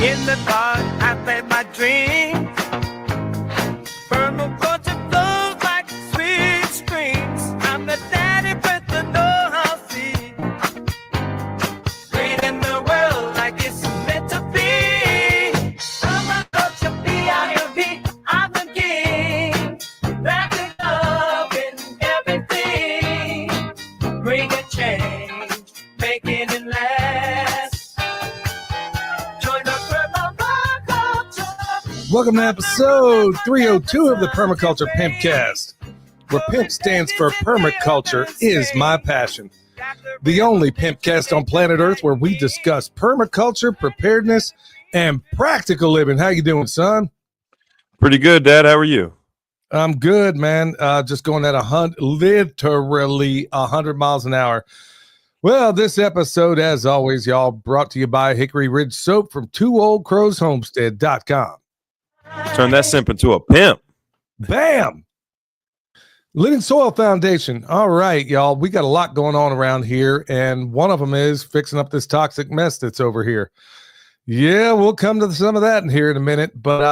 In the dark, I fed my dreams. Permaculture flows like sweet streams. I'm the daddy with the know-how seed. Reading the world like it's meant to be. Permaculture, P-I-M-P, I'm the king. Wrapping up in everything. Bring a change, making it last. Join the permaculture. Welcome to episode 302 of the Permaculture Pimpcast, where PIMP stands for Permaculture is my passion. The only Pimpcast on planet Earth where we discuss permaculture, preparedness, and practical living. How you doing, son? Pretty good, Dad. How are you? I'm good, man. Just going at literally 100 miles an hour. Well, this episode, as always, y'all, brought to you by Hickory Ridge Soap from twooldcrowshomestead.com. Turn that simp into a pimp. Bam! Living Soil Foundation. All right, y'all. We got a lot going on around here, and one of them is fixing up this toxic mess that's over here. Yeah, we'll come to some of that in here in a minute, but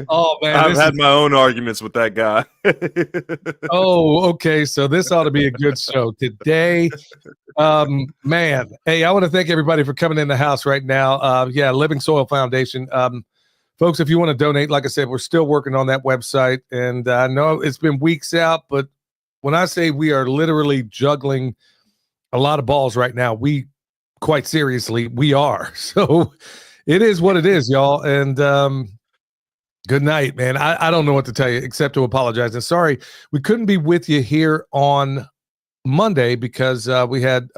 oh man, I've had my own arguments with that guy. Oh, okay. So this ought to be a good show today. Man, hey, I want to thank everybody for coming in the house right now. Yeah, Living Soil Foundation. Folks, if you want to donate, like I said, we're still working on that website, and I know it's been weeks out, but when I say we are literally juggling a lot of balls right now, we quite seriously, we are. So it is what it is, y'all. And good night, man. I don't know what to tell you except to apologize. And sorry, we couldn't be with you here on Monday because we had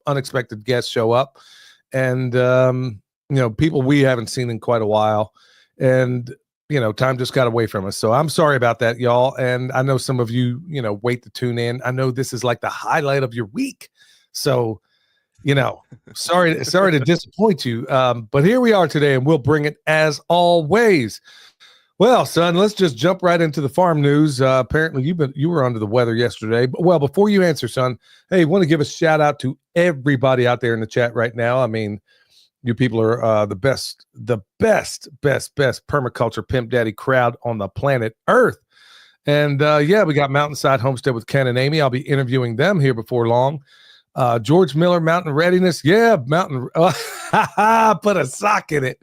unexpected guests show up and, people we haven't seen in quite a while. And, time just got away from us. So I'm sorry about that, y'all. And I know some of you, wait to tune in. I know this is like the highlight of your week. So, sorry to disappoint you. But here we are today, and we'll bring it as always. Well, son, let's just jump right into the farm news. Apparently you were under the weather yesterday. But well, before you answer, son, hey, want to give a shout out to everybody out there in the chat right now. I mean, you people are the best permaculture pimp daddy crowd on the planet Earth. And we got Mountainside Homestead with Ken and Amy. I'll be interviewing them here before long. George Miller, Mountain Readiness. Yeah, Mountain. Put a sock in it.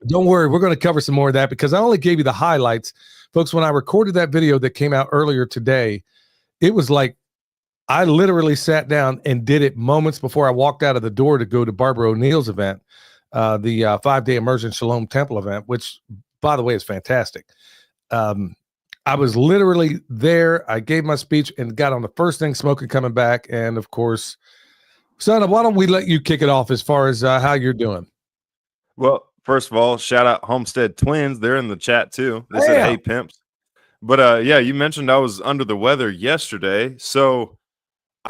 Don't worry. We're going to cover some more of that because I only gave you the highlights. Folks, when I recorded that video that came out earlier today, it was like I literally sat down and did it moments before I walked out of the door to go to Barbara O'Neill's event, the 5-day Immersion Shalom Temple event, which, by the way, is fantastic. I was literally there. I gave my speech and got on the first thing smoking coming back. And of course, son, why don't we let you kick it off as far as how you're doing? Well, first of all, shout out Homestead Twins. They're in the chat too. They said, hey, pimps. But you mentioned I was under the weather yesterday. So,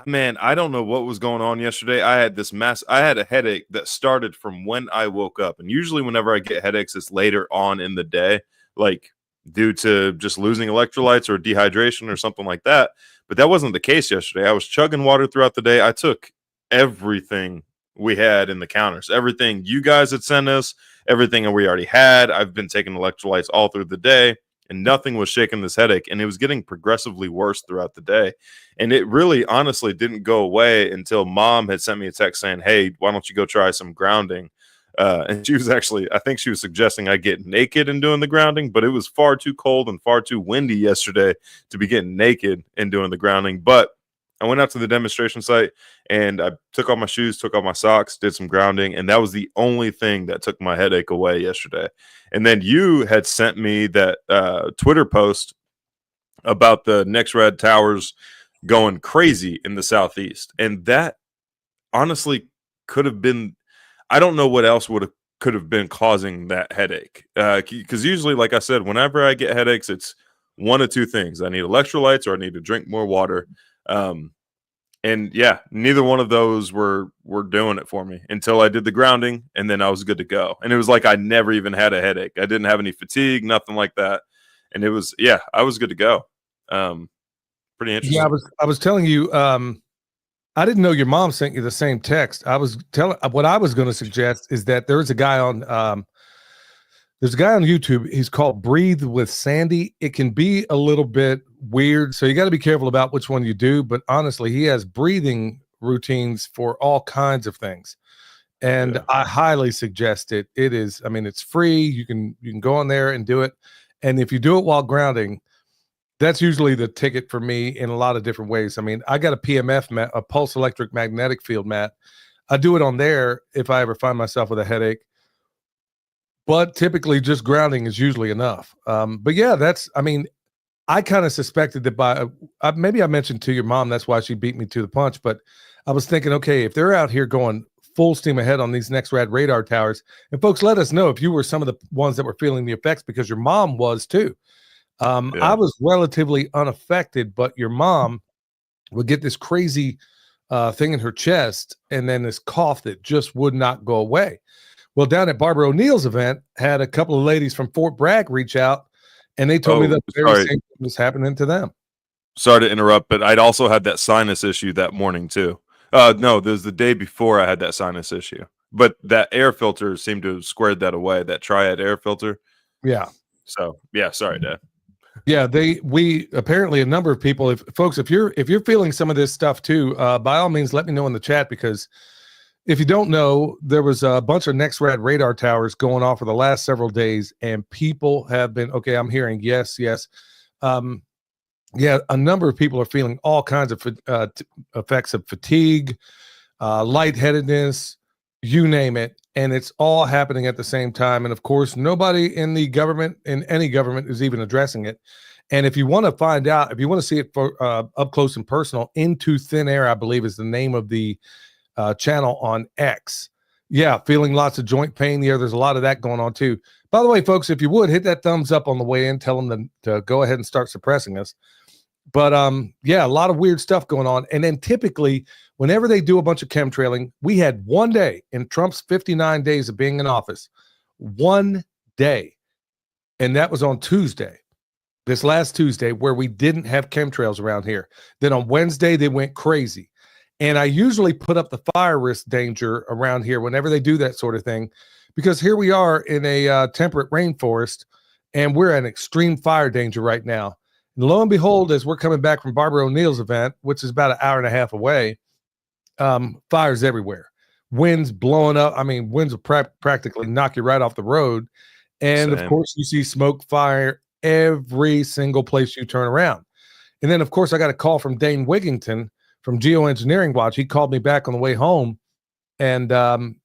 man, I don't know what was going on yesterday. I had a headache that started from when I woke up. And usually whenever I get headaches, it's later on in the day, like due to just losing electrolytes or dehydration or something like that. But that wasn't the case yesterday. I was chugging water throughout the day. I took everything we had in the counters, everything you guys had sent us, everything we already had. I've been taking electrolytes all through the day, and nothing was shaking this headache. And it was getting progressively worse throughout the day. And it really honestly didn't go away until Mom had sent me a text saying, hey, why don't you go try some grounding? And she was actually, I think she was suggesting I get naked and doing the grounding, but it was far too cold and far too windy yesterday to be getting naked and doing the grounding. But I went out to the demonstration site and I took off my shoes, took off my socks, did some grounding. And that was the only thing that took my headache away yesterday. And then you had sent me that Twitter post about the Next Red Towers going crazy in the Southeast. And that honestly could have been, I don't know what else could have been causing that headache. Because usually, like I said, whenever I get headaches, it's one of two things. I need electrolytes or I need to drink more water. And yeah, neither one of those were doing it for me until I did the grounding, and then I was good to go. And it was like I never even had a headache. I didn't have any fatigue, nothing like that. And it was, I was good to go. Pretty interesting. Yeah, I was telling you, I didn't know your mom sent you the same text. I was telling what I was going to suggest is that there's a guy on YouTube. He's called Breathe with Sandy. It can be a little bit weird, so you got to be careful about which one you do. But honestly, he has breathing routines for all kinds of things, and I highly suggest it. It is, I mean, it's free. You can go on there and do it, and if you do it while grounding, that's usually the ticket for me in a lot of different ways. I mean, I got a PMF mat, a pulse electric magnetic field mat. I do it on there if I ever find myself with a headache. But typically just grounding is usually enough. But yeah, I mean, I kind of suspected that maybe I mentioned to your mom, that's why she beat me to the punch. But I was thinking, okay, if they're out here going full steam ahead on these next rad radar towers, and folks, let us know if you were some of the ones that were feeling the effects, because your mom was too. I was relatively unaffected, but your mom would get this crazy thing in her chest and then this cough that just would not go away. Well, down at Barbara O'Neill's event, had a couple of ladies from Fort Bragg reach out, and they told me that the very same thing was happening to them. Sorry to interrupt, but I'd also had that sinus issue that morning too. No, there's the day before I had that sinus issue, but that air filter seemed to have squared that away. That triad air filter. Yeah. So yeah, sorry, Dad. Yeah, we apparently a number of people. If you're feeling some of this stuff too, by all means, let me know in the chat, because if you don't know, there was a bunch of next rad radar towers going off for the last several days, and people have been, okay, I'm hearing yes. Yeah, a number of people are feeling all kinds of effects of fatigue, lightheadedness, you name it, and it's all happening at the same time. And of course, nobody in the government, in any government, is even addressing it. And if you want to find out, if you want to see it for, up close and personal, Into Thin Air, I believe, is the name of the channel on X. Yeah, feeling lots of joint pain. Yeah, there's a lot of that going on too. By the way, folks, if you would hit that thumbs up on the way in, tell them to go ahead and start suppressing us. But yeah, a lot of weird stuff going on. And then typically, whenever they do a bunch of chemtrailing, we had one day in Trump's 59 days of being in office, one day, and that was on Tuesday, this last Tuesday, where we didn't have chemtrails around here. Then on Wednesday, they went crazy. And I usually put up the fire risk danger around here whenever they do that sort of thing, because here we are in a temperate rainforest, and we're at extreme fire danger right now. And lo and behold, as we're coming back from Barbara O'Neill's event, which is about an hour and a half away, fires everywhere. Winds blowing up. I mean, winds will practically knock you right off the road. And of course, you see smoke, fire every single place you turn around. And then, of course, I got a call from Dane Wigington from Geoengineering Watch. He called me back on the way home, and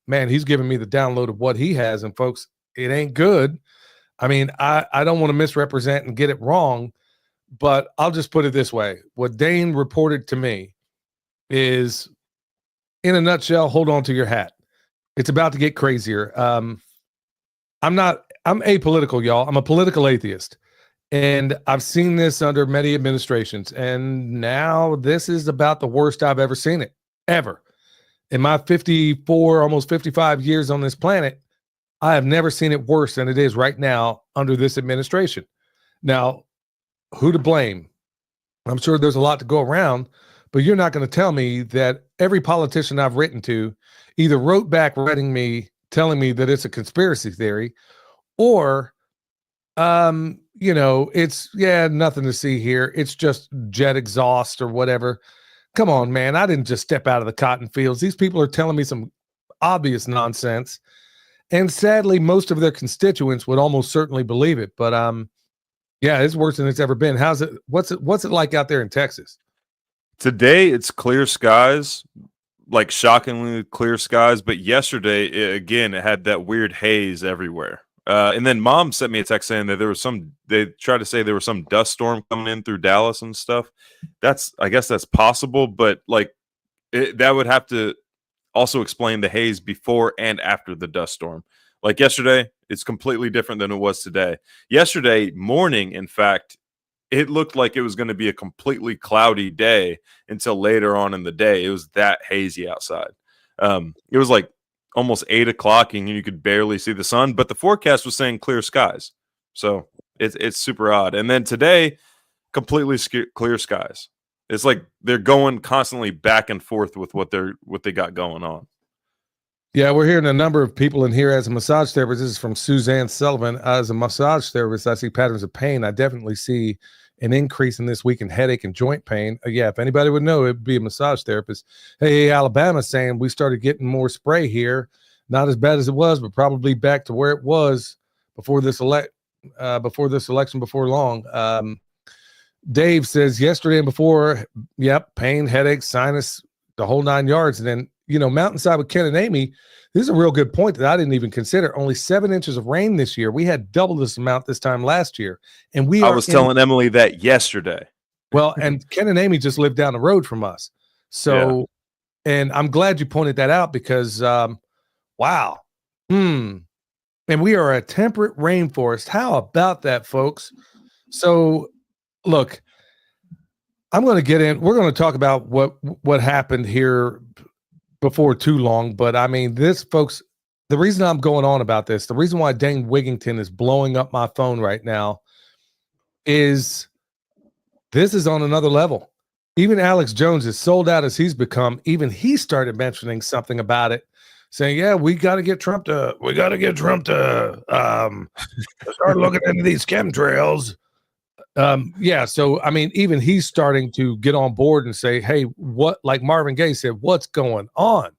man, he's giving me the download of what he has. And folks, it ain't good. I mean, I don't want to misrepresent and get it wrong, but I'll just put it this way. What Dane reported to me is, in a nutshell, hold on to your hat. It's about to get crazier. I'm apolitical, y'all. I'm a political atheist. And I've seen this under many administrations. And now this is about the worst I've ever seen it, ever. In my 54, almost 55 years on this planet, I have never seen it worse than it is right now under this administration. Now, who to blame? I'm sure there's a lot to go around, but you're not going to tell me that every politician I've written to either wrote back writing me, telling me that it's a conspiracy theory, or it's nothing to see here. It's just jet exhaust or whatever. Come on, man. I didn't just step out of the cotton fields. These people are telling me some obvious nonsense. And sadly, most of their constituents would almost certainly believe it. But yeah, it's worse than it's ever been. What's it like out there in Texas? Today it's clear skies, like shockingly clear skies. But yesterday, it had that weird haze everywhere. And then Mom sent me a text saying that they tried to say there was some dust storm coming in through Dallas and stuff. I guess that's possible, but like that would have to also explain the haze before and after the dust storm. Like yesterday, it's completely different than it was today. Yesterday morning, in fact, it looked like it was going to be a completely cloudy day until later on in the day. It was that hazy outside. It was like almost 8 o'clock and you could barely see the sun, but the forecast was saying clear skies. So it's super odd. And then today, completely clear skies. It's like they're going constantly back and forth with what they got going on. Yeah, we're hearing a number of people in here as a massage therapist. This is from Suzanne Sullivan. As a massage therapist, I see patterns of pain. I definitely see an increase in this week in headache and joint pain. Yeah, if anybody would know, it'd be a massage therapist. Hey, Alabama saying we started getting more spray here. Not as bad as it was, but probably back to where it was before this election before long. Dave says yesterday and before, yep, pain, headaches, sinus, the whole 9 yards. And then, Mountainside with Ken and Amy, this is a real good point that I didn't even consider. Only 7 inches of rain this year. We had double this amount this time last year. And I was telling Emily that yesterday. Well, and Ken and Amy just live down the road from us. So, And I'm glad you pointed that out because, wow. And we are a temperate rainforest. How about that, folks? So, look, I'm going to get in. We're going to talk about what happened here before too long. But I mean, folks, the reason I'm going on about this, the reason why Dane Wigington is blowing up my phone right now is this is on another level. Even Alex Jones, as sold out as he's become, even he started mentioning something about it, saying, yeah, we got to get Trump to start looking into these chemtrails. So I mean, even he's starting to get on board and say, hey, what, like Marvin Gaye said, what's going on?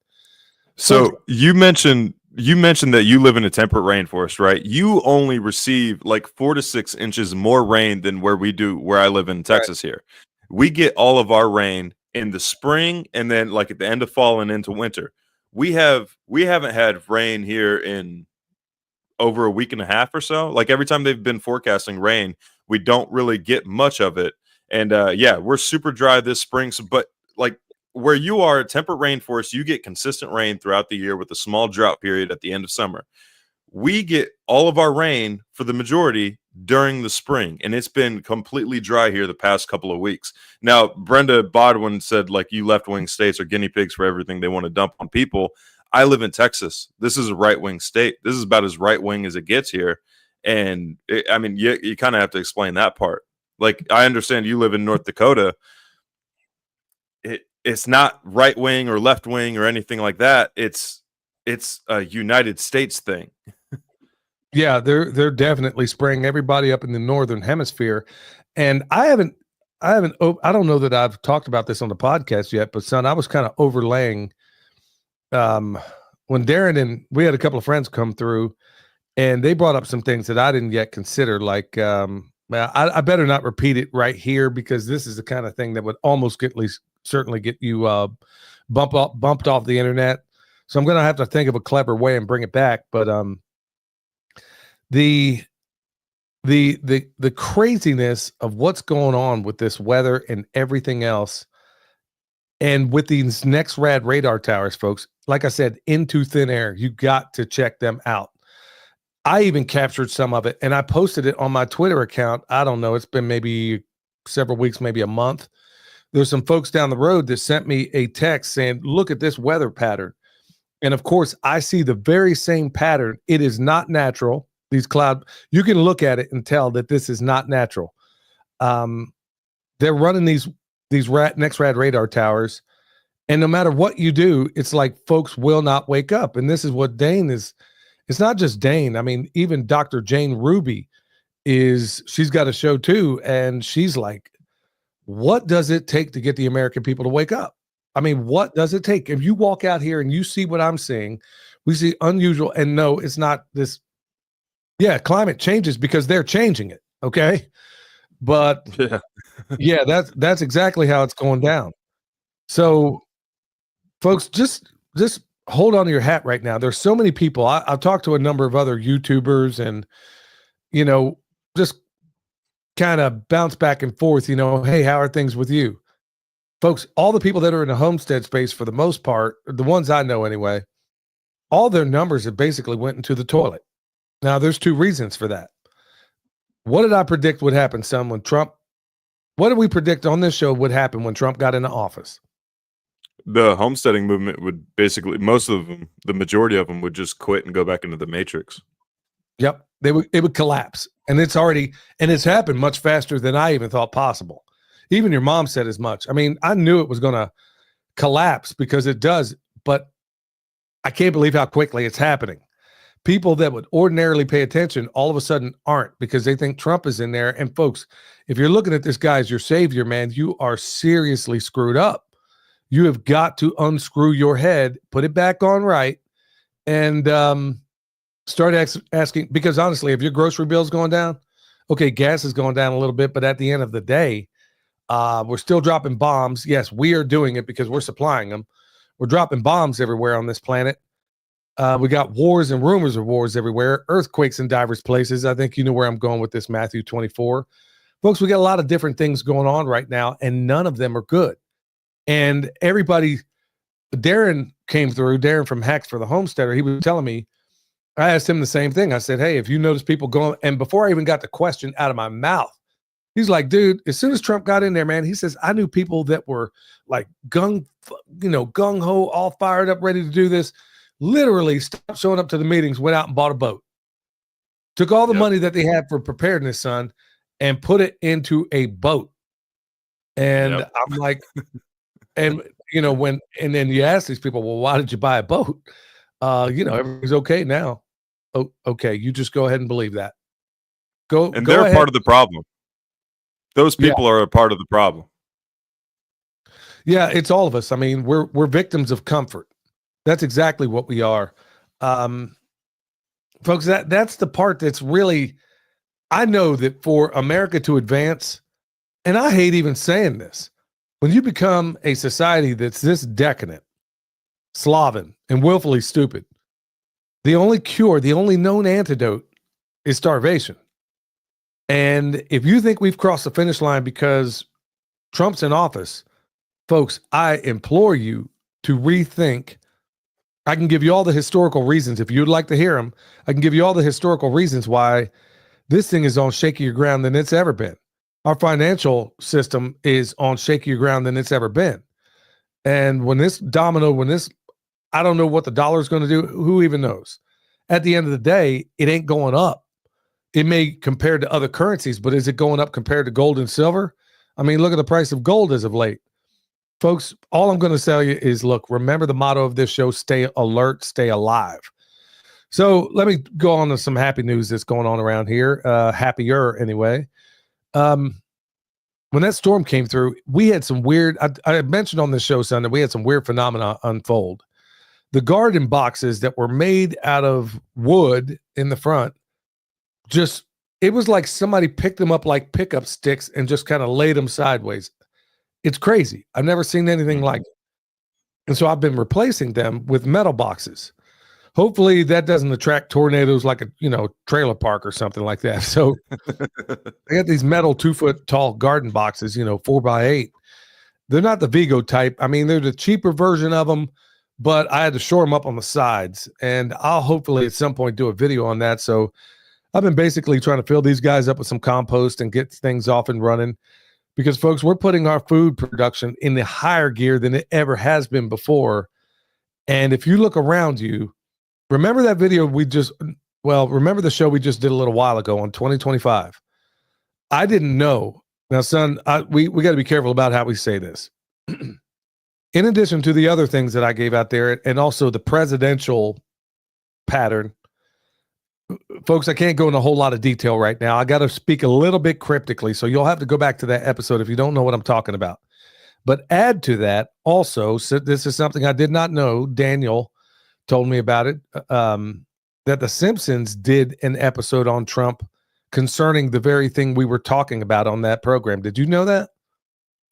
So you mentioned that you live in a temperate rainforest, right? You only receive like 4 to 6 inches more rain than where I live in Texas here. We get all of our rain in the spring and then like at the end of fall and into winter. We haven't had rain here in over a week and a half or so. Like every time they've been forecasting rain, we don't really get much of it. And we're super dry this spring. So, but like where you are, a temperate rainforest, you get consistent rain throughout the year with a small drought period at the end of summer. We get all of our rain for the majority during the spring, and it's been completely dry here the past couple of weeks. Now, Brenda Bodwin said, like, you left-wing states are guinea pigs for everything they want to dump on people. I live in Texas. This is a right-wing state. This is about as right-wing as it gets here. And, you kind of have to explain that part. Like, I understand you live in North Dakota. It's not right-wing or left-wing or anything like that. It's a United States thing. Yeah, they're definitely spraying everybody up in the northern hemisphere, and I don't know that I've talked about this on the podcast yet, but son, I was kind of overlaying when Darren and we had a couple of friends come through, and they brought up some things that I didn't yet consider. Like, I better not repeat it right here because this is the kind of thing that would almost certainly get you bumped off the internet. So I'm gonna have to think of a clever way and bring it back, but the craziness of what's going on with this weather and everything else, and with these next rad radar towers, folks, like I said, into thin air, you got to check them out. I even captured some of it and I posted it on my Twitter account. I don't know, it's been maybe several weeks, maybe a month. There's some folks down the road that sent me a text saying, look at this weather pattern. And of course, I see the very same pattern. It is not natural. These cloud, you can look at it and tell that this is not natural. They're running these next rad radar towers, and no matter what you do, it's like folks will not wake up. And this is what Dane is. It's not just Dane. I mean, even Dr. Jane Ruby she's got a show too, and she's like, what does it take to get the American people to wake up? I mean, what does it take? If you walk out here and you see what I'm seeing, we see unusual, and no, it's not this. Yeah, climate changes because they're changing it. Okay. But yeah, that's exactly how it's going down. So folks, just hold on to your hat right now. There's so many people. I've talked to a number of other YouTubers and, just kind of bounce back and forth, hey, how are things with you? Folks, all the people that are in the homestead space, for the most part, the ones I know anyway, all their numbers have basically went into the toilet. Now, there's two reasons for that. What did I predict would happen, son, when Trump? What did we predict on this show would happen when Trump got into office? The homesteading movement would basically, most of them, the majority of them would just quit and go back into the matrix. Yep. It would collapse. And it's happened much faster than I even thought possible. Even your mom said as much. I mean, I knew it was going to collapse because it does, but I can't believe how quickly it's happening. People that would ordinarily pay attention all of a sudden aren't because they think Trump is in there. And folks, if you're looking at this guy as your savior, man, you are seriously screwed up. You have got to unscrew your head, put it back on right, and start asking, because honestly, if your grocery bill is going down, okay, gas is going down a little bit, but at the end of the day, we're still dropping bombs. Yes, we are doing it because we're supplying them. We're dropping bombs everywhere on this planet. We got wars and rumors of wars everywhere, earthquakes in diverse places. I think you know where I'm going with this, Matthew 24. Folks, we got a lot of different things going on right now, and none of them are good. And everybody, Darren came through, Darren from Hacks for the Homesteader. He was telling me, I asked him the same thing. I said, hey, if you notice people going, and before I even got the question out of my mouth, he's like, dude, as soon as Trump got in there, man, he says, I knew people that were like gung-ho, all fired up, ready to do this. Literally stopped showing up to the meetings, went out and bought a boat. Took all the money that they had for preparedness, son, and put it into a boat. And I'm like, and then you ask these people, well, why did you buy a boat? Everything's okay now. Oh, okay. You just go ahead and believe that. They're ahead. Part of the problem. Those people are a part of the problem. Yeah, it's all of us. I mean, we're victims of comfort. That's exactly what we are. Folks, that's the part that's really, I know that for America to advance, and I hate even saying this, when you become a society that's this decadent, sloven, and willfully stupid, the only cure, the only known antidote is starvation. And if you think we've crossed the finish line because Trump's in office, folks, I implore you to rethink. I can give you all the historical reasons. If you'd like to hear them, I can give you all the historical reasons why this thing is on shakier ground than it's ever been. Our financial system is on shakier ground than it's ever been. And when I don't know what the dollar is going to do. Who even knows? At the end of the day, it ain't going up. It may compared to other currencies, but is it going up compared to gold and silver? I mean, look at the price of gold as of late. Folks, all I'm going to tell you is, look, remember the motto of this show, stay alert, stay alive. So let me go on to some happy news that's going on around here. Happier anyway. When that storm came through, we had some weird, I mentioned on this show Sunday, we had some weird phenomena unfold. The garden boxes that were made out of wood in the front, it was like somebody picked them up like pickup sticks and just kind of laid them sideways. It's crazy. I've never seen anything like it. And so I've been replacing them with metal boxes. Hopefully that doesn't attract tornadoes like a, trailer park or something like that. So I got these metal 2-foot tall garden boxes, 4x8. They're not the Vigo type. I mean, they're the cheaper version of them, but I had to shore them up on the sides. And I'll hopefully at some point do a video on that. So I've been basically trying to fill these guys up with some compost and get things off and running. Because, folks, we're putting our food production in the higher gear than it ever has been before. And if you look around you, remember that video remember the show we just did a little while ago on 2025. I didn't know. Now, son, we got to be careful about how we say this. In addition to the other things that I gave out there, and also the presidential pattern, folks, I can't go into a whole lot of detail right now. I got to speak a little bit cryptically, so you'll have to go back to that episode if you don't know what I'm talking about. But add to that also, so this is something I did not know. Daniel told me about it, that The Simpsons did an episode on Trump concerning the very thing we were talking about on that program. Did you know that?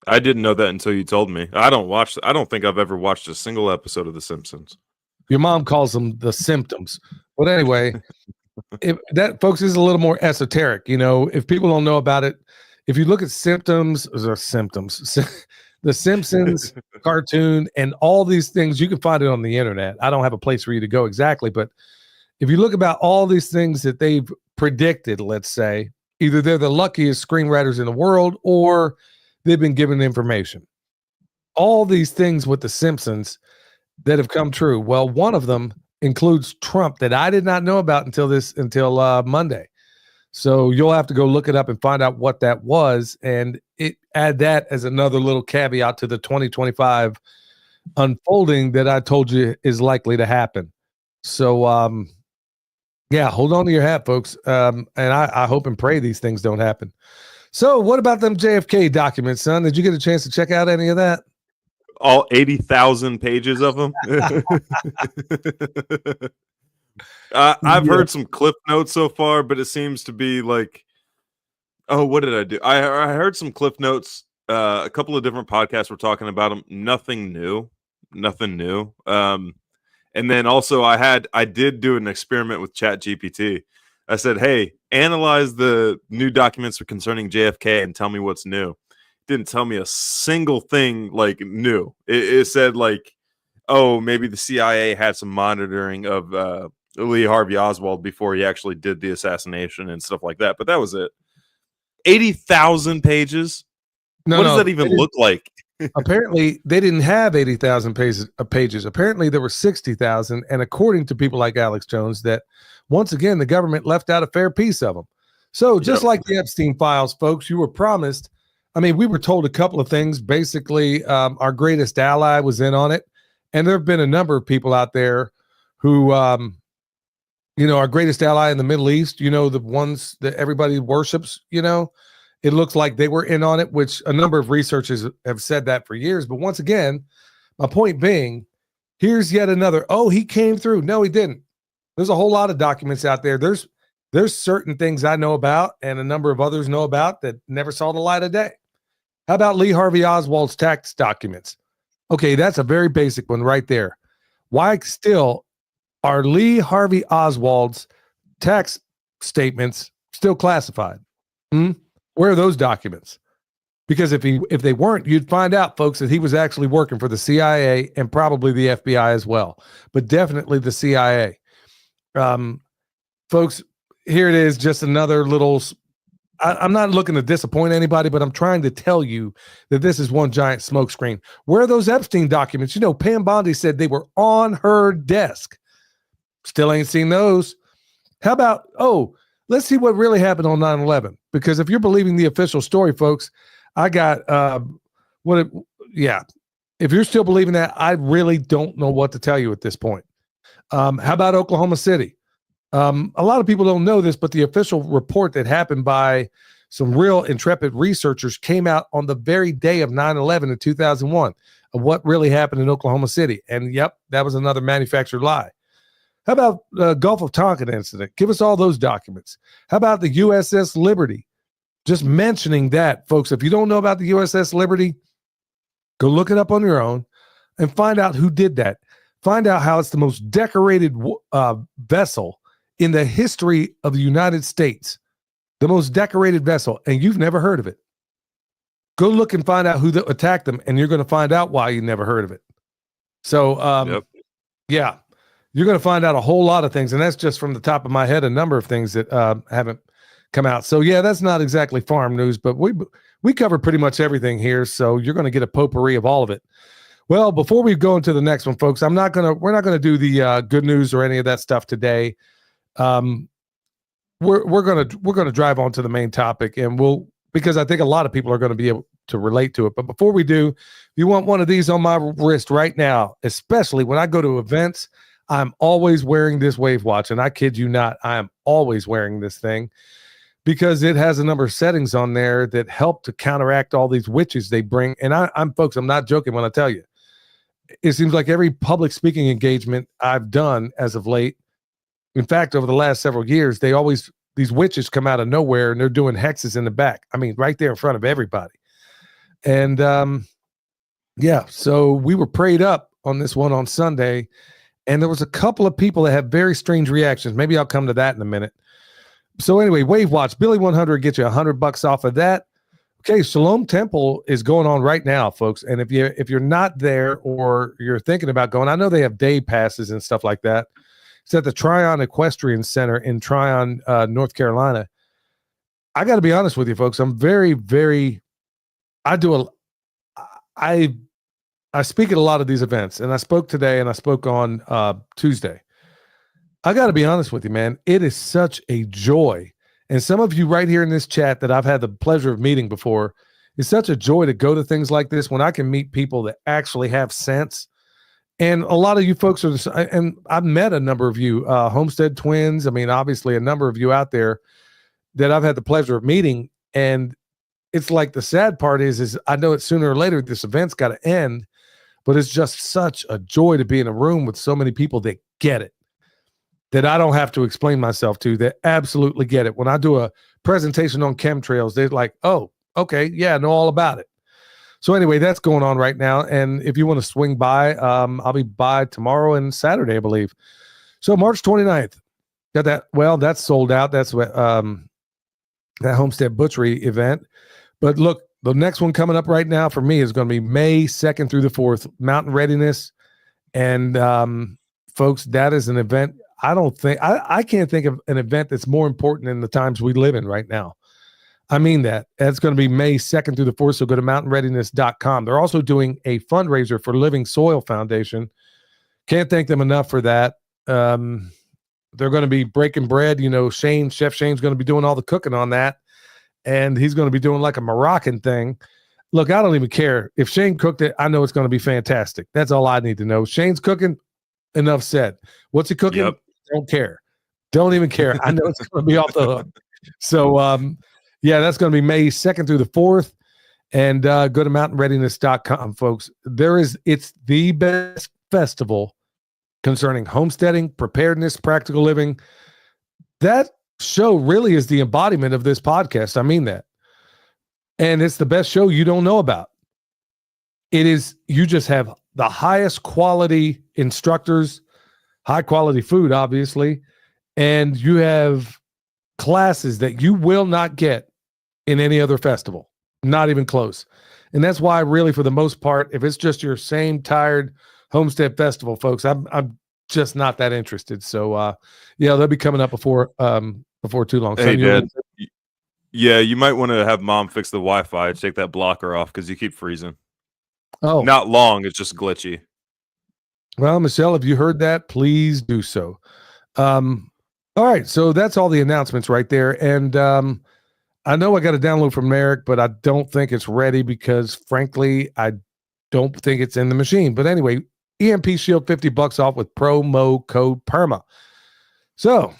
I didn't know that until you told me. I don't think I've ever watched a single episode of The Simpsons. Your mom calls them the symptoms. But anyway, that, folks, is a little more esoteric. If people don't know about it, if you look at the Simpsons cartoon and all these things, you can find it on the internet. I don't have a place for you to go exactly, but if you look about all these things that they've predicted, let's say, either they're the luckiest screenwriters in the world or they've been given information. All these things with the Simpsons that have come true. Well, one of them includes Trump that I did not know about until Monday. So you'll have to go look it up and find out what that was, and add that as another little caveat to the 2025 unfolding that I told you is likely to happen. So yeah, hold on to your hat, folks. And I hope and pray these things don't happen. So what about them JFK documents, son? Did you get a chance to check out any of that? All 80,000 pages of them. I've heard some clip notes so far, but it seems to be like, oh, what did I do? I heard some clip notes. A couple of different podcasts were talking about them. Nothing new. And then also I did do an experiment with ChatGPT. I said, hey, analyze the new documents concerning JFK and tell me what's new. Didn't tell me a single thing like new. It said like, oh, maybe the CIA had some monitoring of Lee Harvey Oswald before he actually did the assassination and stuff like that. But that was it. 80,000 pages. What does that even look like? Apparently, they didn't have 80,000 pages. Apparently, there were 60,000. And according to people like Alex Jones, that once again, the government left out a fair piece of them. So just like the Epstein files, folks, you were promised. I mean, we were told a couple of things. Basically, our greatest ally was in on it. And there have been a number of people out there who, our greatest ally in the Middle East, the ones that everybody worships, it looks like they were in on it, which a number of researchers have said that for years. But once again, my point being, here's yet another, oh, he came through. No, he didn't. There's a whole lot of documents out there. There's certain things I know about and a number of others know about that never saw the light of day. How about Lee Harvey Oswald's tax documents? Okay, that's a very basic one right there. Why still are Lee Harvey Oswald's tax statements still classified? Where are those documents? Because if they weren't, you'd find out, folks, that he was actually working for the CIA and probably the FBI as well, but definitely the CIA. Folks, here it is, just another little. I'm not looking to disappoint anybody, but I'm trying to tell you that this is one giant smokescreen. Where are those Epstein documents? Pam Bondi said they were on her desk. Still ain't seen those. How about, let's see what really happened on 9/11. Because if you're believing the official story, folks, I got, if you're still believing that, I really don't know what to tell you at this point. How about Oklahoma City? A lot of people don't know this, but the official report that happened by some real intrepid researchers came out on the very day of 9/11 in 2001 of what really happened in Oklahoma City. And yep, that was another manufactured lie. How about the Gulf of Tonkin incident? Give us all those documents. How about the USS Liberty? Just mentioning that, folks, if you don't know about the USS Liberty, go look it up on your own and find out who did that. Find out how it's the most decorated vessel in the history of the United States. The most decorated vessel, and you've never heard of it. Go look and find out who attacked them, and you're going to find out why you never heard of it. So, yeah. You're going to find out a whole lot of things, and that's just from the top of my head, a number of things that haven't come out. So, yeah, that's not exactly farm news, but we cover pretty much everything here, so you're going to get a potpourri of all of it. Well, before we go into the next one, folks, we're not going to do the good news or any of that stuff today. We're going to drive on to the main topic, and because I think a lot of people are going to be able to relate to it. But before we do, if you want one of these on my wrist right now, especially when I go to events, I'm always wearing this Wave Watch, and I kid you not, I am always wearing this thing because it has a number of settings on there that help to counteract all these witches they bring. And I'm not joking when I tell you, it seems like every public speaking engagement I've done as of late, in fact, over the last several years, these witches come out of nowhere and they're doing hexes in the back. I mean, right there in front of everybody. And so we were prayed up on this one on Sunday. And there was a couple of people that had very strange reactions. Maybe I'll come to that in a minute. So anyway, Wave Watch, Billy 100 get you $100 off of that. Okay, Shalom Temple is going on right now, folks. And if you're not there or you're thinking about going, I know they have day passes and stuff like that. It's at the Tryon Equestrian Center in Tryon, North Carolina. I got to be honest with you, folks. I'm very, very. I speak at a lot of these events, and I spoke today and I spoke on Tuesday. I got to be honest with you, man. It is such a joy And some of you right here in this chat that I've had the pleasure of meeting before, it's such a joy to go to things like this when I can meet people that actually have sense. And a lot of you folks are, and I've met a number of you, Homestead Twins. I mean, obviously a number of you out there that I've had the pleasure of meeting. And it's like the sad part is I know it sooner or later, this event's got to end, but it's just such a joy to be in a room with so many people that get it, that I don't have to explain myself to, that absolutely get it. When I do a presentation on chemtrails, they're like, oh, okay, yeah, I know all about it. So anyway, that's going on right now. And if you want to swing by, I'll be by tomorrow and Saturday, I believe. So March 29th, got that. Well, that's sold out. That's what that Homestead Butchery event. But look, the next one coming up right now for me is going to be May 2nd through the 4th, Mountain Readiness. And folks, that is an event. I can't think of an event that's more important in the times we live in right now. I mean that. That's going to be May 2nd through the 4th, so go to mountainreadiness.com. They're also doing a fundraiser for Living Soil Foundation. Can't thank them enough for that. They're going to be breaking bread. You know, Chef Shane's going to be doing all the cooking on that, and he's going to be doing like a Moroccan thing. Look, I don't even care. If Shane cooked it, I know it's going to be fantastic. That's all I need to know. Shane's cooking, enough said. What's he cooking? Yep. Don't care. Don't even care. I know it's going to be off the hook. So, yeah, that's going to be May 2nd through the 4th. And go to mountainreadiness.com, folks. It's the best festival concerning homesteading, preparedness, practical living. That show really is the embodiment of this podcast. I mean that. And it's the best show you don't know about. It is, you just have the highest quality instructors, high quality food, obviously, and you have classes that you will not get in any other festival, not even close. And that's why really, for the most part, if it's just your same tired homestead festival, folks, I'm just not that interested. So yeah, they'll be coming up before too long. Hey, Dad. Yeah, you might want to have Mom fix the Wi-Fi, take that blocker off because you keep freezing. Oh, not long, it's just glitchy. Well, Michelle, if you heard that, please do so. All right, so that's all the announcements right there. And I know I got a download from Merrick, but I don't think it's ready because, frankly, I don't think it's in the machine. But anyway, EMP Shield $50 off with promo code PERMA. So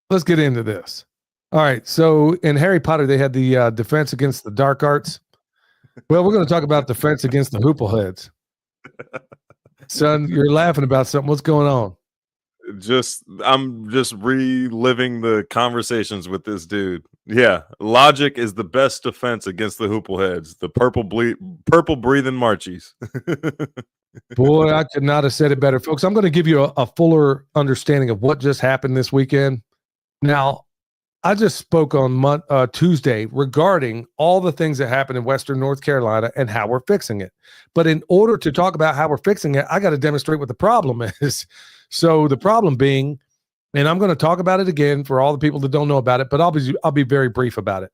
let's get into this. All right, so in Harry Potter, they had the defense against the dark arts. Well, we're going to talk about defense against the Hoople-Heads. Son, you're laughing about something. What's going on? I'm just reliving the conversations with this dude. Yeah, logic is the best defense against the Hoople-Heads, the purple breathing Marchies. Boy, I could not have said it better, folks. I'm going to give you a fuller understanding of what just happened this weekend. Now, I just spoke on Tuesday regarding all the things that happened in Western North Carolina and how we're fixing it. But in order to talk about how we're fixing it, I got to demonstrate what the problem is. So the problem being, and I'm going to talk about it again for all the people that don't know about it, but I'll be very brief about it.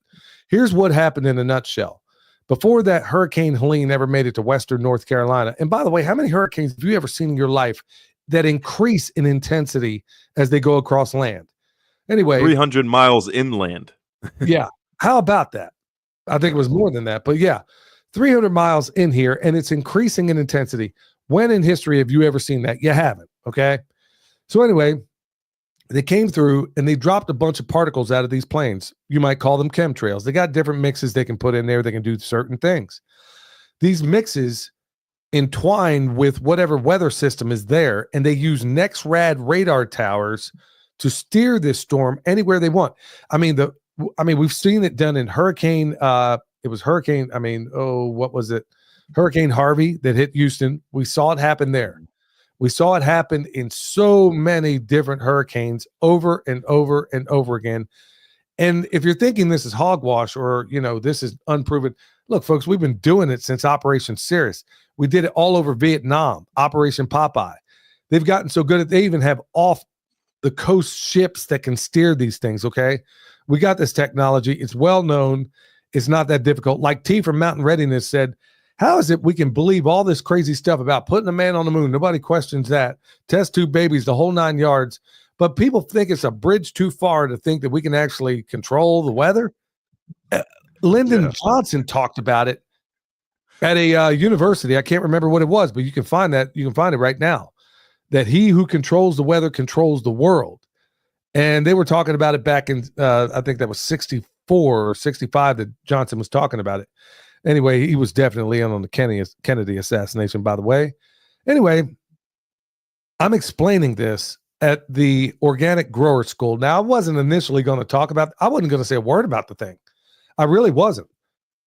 Here's what happened in a nutshell. Before that, Hurricane Helene ever made it to Western North Carolina. And by the way, how many hurricanes have you ever seen in your life that increase in intensity as they go across land? Anyway, 300 miles inland. Yeah. How about that? I think it was more than that, but yeah, 300 miles in here, and it's increasing in intensity. When in history have you ever seen that? You haven't. Okay. So anyway, they came through and they dropped a bunch of particles out of these planes. You might call them chemtrails. They got different mixes they can put in there. They can do certain things. These mixes entwine with whatever weather system is there, and they use NEXRAD radar towers to steer this storm anywhere they want. I mean, we've seen it done in Hurricane. What was it? Hurricane Harvey that hit Houston. We saw it happen there. We saw it happen in so many different hurricanes over and over and over again. And if you're thinking this is hogwash or, this is unproven, look, folks, we've been doing it since Operation Cirrus. We did it all over Vietnam, Operation Popeye. They've gotten so good at they even have off the coast ships that can steer these things. Okay. We got this technology. It's well known. It's not that difficult. Like T from Mountain Readiness said, how is it we can believe all this crazy stuff about putting a man on the moon? Nobody questions that. Test tube babies, the whole 9 yards. but people think it's a bridge too far to think that we can actually control the weather. Lyndon Johnson talked about it at a university. I can't remember what it was, but you can find that. You can find it right now. That he who controls the weather controls the world. And they were talking about it back in, I think that was 64 or 65 that Johnson was talking about it. Anyway, he was definitely in on the Kennedy assassination, by the way. Anyway, I'm explaining this at the organic grower school. Now, I wasn't initially going to talk about, I wasn't going to say a word about the thing. I really wasn't,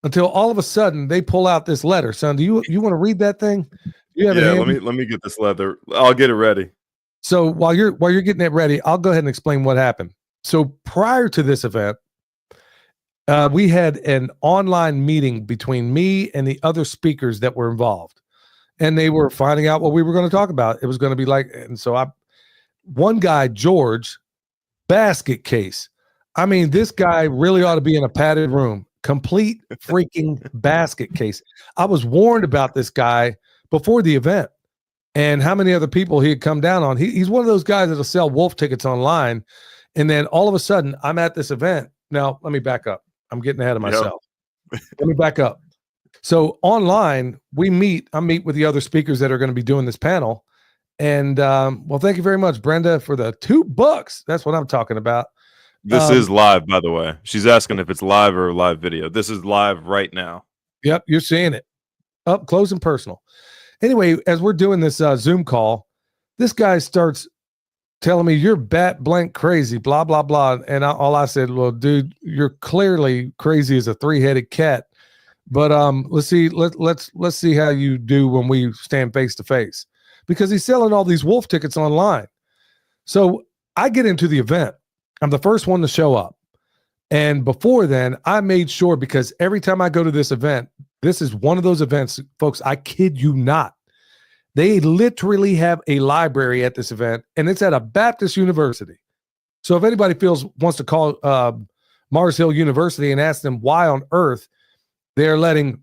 until all of a sudden they pull out this letter. Son, do you want to read that thing? You have let me get this letter. I'll get it ready. So while you're getting it ready, I'll go ahead and explain what happened. So prior to this event, we had an online meeting between me and the other speakers that were involved, and they were finding out what we were going to talk about. It was going to be like, and so one guy, George, basket case. I mean, this guy really ought to be in a padded room, complete freaking basket case. I was warned about this guy before the event and how many other people he had come down on. He's one of those guys that'll sell wolf tickets online. And then all of a sudden I'm at this event. Now, let me back up. I'm getting ahead of myself. Let me back up. So online, I meet with the other speakers that are going to be doing this panel. And well, thank you very much, Brenda, for the $2. That's what I'm talking about. This is live, by the way. She's asking if it's live or live video. This is live right now. Yep, you're seeing it up close and personal. Anyway, as we're doing this Zoom call, this guy starts telling me you're bat blank crazy, blah, blah, blah. And all I said, well, dude, you're clearly crazy as a three-headed cat. But let's see how you do when we stand face to face, because he's selling all these wolf tickets online. So I get into the event. I'm the first one to show up. And before then, I made sure, because every time I go to this event, this is one of those events, folks, I kid you not. They literally have a library at this event, and it's at a Baptist university. So if anybody wants to call Mars Hill University and ask them why on earth they're letting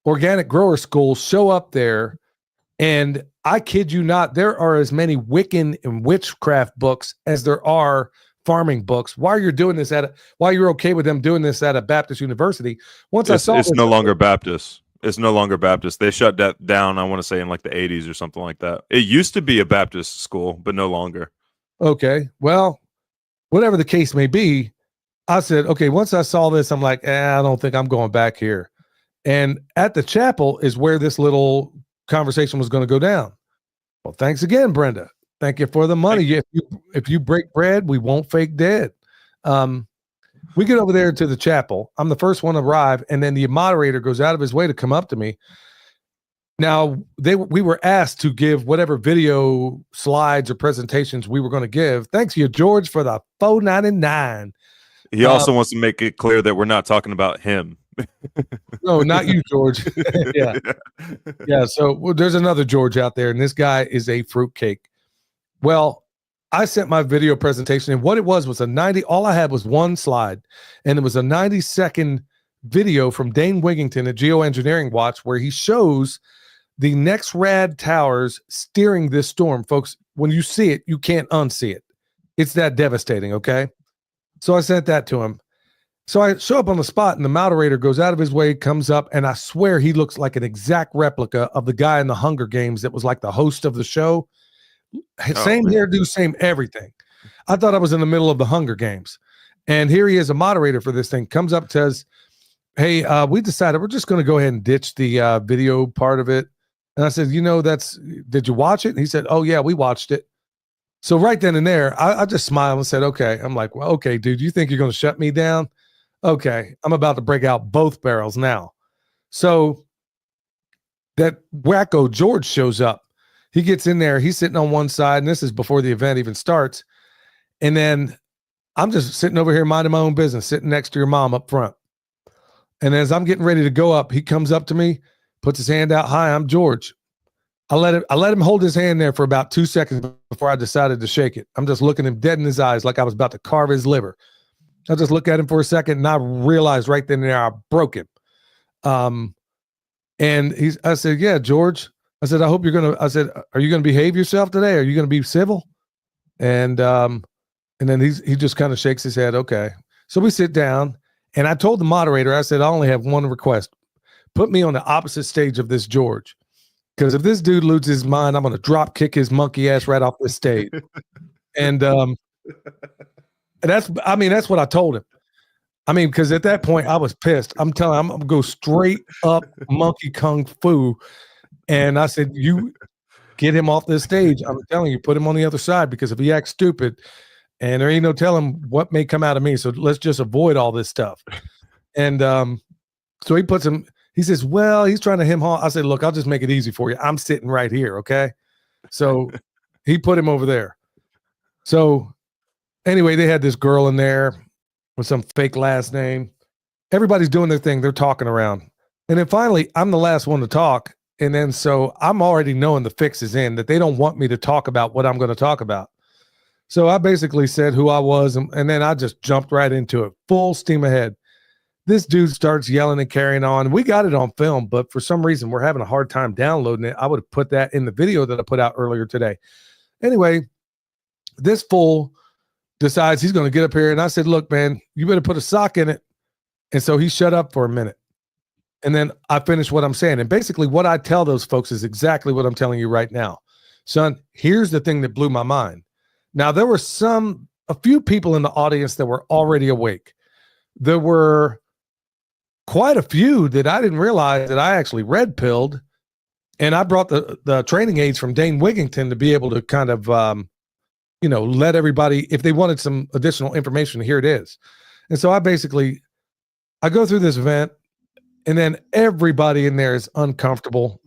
organic grower schools show up there, and I kid you not, there are as many Wiccan and witchcraft books as there are farming books. Why you're doing this why you're okay with them doing this at a Baptist university? It's no longer Baptist. It's no longer Baptist. They shut that down, I want to say, in like the 80s or something like that. It used to be a Baptist school, but no longer. Okay. Well, whatever the case may be, I said, okay, once I saw this, I'm like, I don't think I'm going back here. And at the chapel is where this little conversation was going to go down. Well, thanks again, Brenda. Thank you for the money. If you break bread, we won't fake dead. We get over there to the chapel. I'm the first one to arrive, and then the moderator goes out of his way to come up to me. Now, we were asked to give whatever video slides or presentations we were going to give. Thanks to you, George, for the $4.99. He also wants to make it clear that we're not talking about him. No, not you, George. Yeah. So there's another George out there, and this guy is a fruitcake. Well, I sent my video presentation, and what it was all I had was one slide, and it was a 90-second video from Dane Wigington at Geoengineering Watch, where he shows the next rad towers steering this storm. Folks, when you see it, you can't unsee it. It's that devastating, okay? So I sent that to him. So I show up on the spot, and the moderator goes out of his way, comes up, and I swear he looks like an exact replica of the guy in the Hunger Games that was like the host of the show. Same hairdo, same everything. I thought I was in the middle of the Hunger Games. And here he is, a moderator for this thing, comes up, says, hey, we decided we're just going to go ahead and ditch the video part of it. And I said, did you watch it? And he said, oh, yeah, we watched it. So right then and there, I just smiled and said, okay. I'm like, well, okay, dude, you think you're going to shut me down? Okay, I'm about to break out both barrels now. So that wacko George shows up. He gets in there. He's sitting on one side, and this is before the event even starts. And then I'm just sitting over here minding my own business, sitting next to your mom up front. And as I'm getting ready to go up, he comes up to me, puts his hand out. Hi, I'm George. I let him hold his hand there for about 2 seconds before I decided to shake it. I'm just looking him dead in his eyes like I was about to carve his liver. I just look at him for a second, and I realized right then and there I broke him. And I said, yeah, George. I said, are you going to behave yourself today? Are you going to be civil? And then he just kind of shakes his head. Okay. So we sit down, and I told the moderator, I said, I only have one request. Put me on the opposite stage of this George. Because if this dude loses his mind, I'm going to drop kick his monkey ass right off this stage. And that's what I told him. I mean, because at that point I was pissed. I'm telling him, I'm going to go straight up monkey kung fu. And I said, you get him off this stage. I'm telling you, put him on the other side, because if he acts stupid, and there ain't no telling what may come out of me. So let's just avoid all this stuff. And so he puts him, he says, well, he's trying to hem-haw. I said, look, I'll just make it easy for you. I'm sitting right here, okay? So he put him over there. So anyway, they had this girl in there with some fake last name. Everybody's doing their thing. They're talking around. And then finally, I'm the last one to talk. And then so I'm already knowing the fix is in, that they don't want me to talk about what I'm going to talk about. So I basically said who I was, and then I just jumped right into it, full steam ahead. This dude starts yelling and carrying on. We got it on film, but for some reason we're having a hard time downloading it. I would have put that in the video that I put out earlier today. Anyway, this fool decides he's going to get up here, and I said, look, man, you better put a sock in it. And so he shut up for a minute. And then I finished what I'm saying. And basically what I tell those folks is exactly what I'm telling you right now. Son, here's the thing that blew my mind. Now, there were a few people in the audience that were already awake. There were quite a few that I didn't realize that I actually red pilled. And I brought the training aids from Dane Wigington to be able to kind of, let everybody, if they wanted some additional information, here it is. And so I go through this event, and then everybody in there is uncomfortable.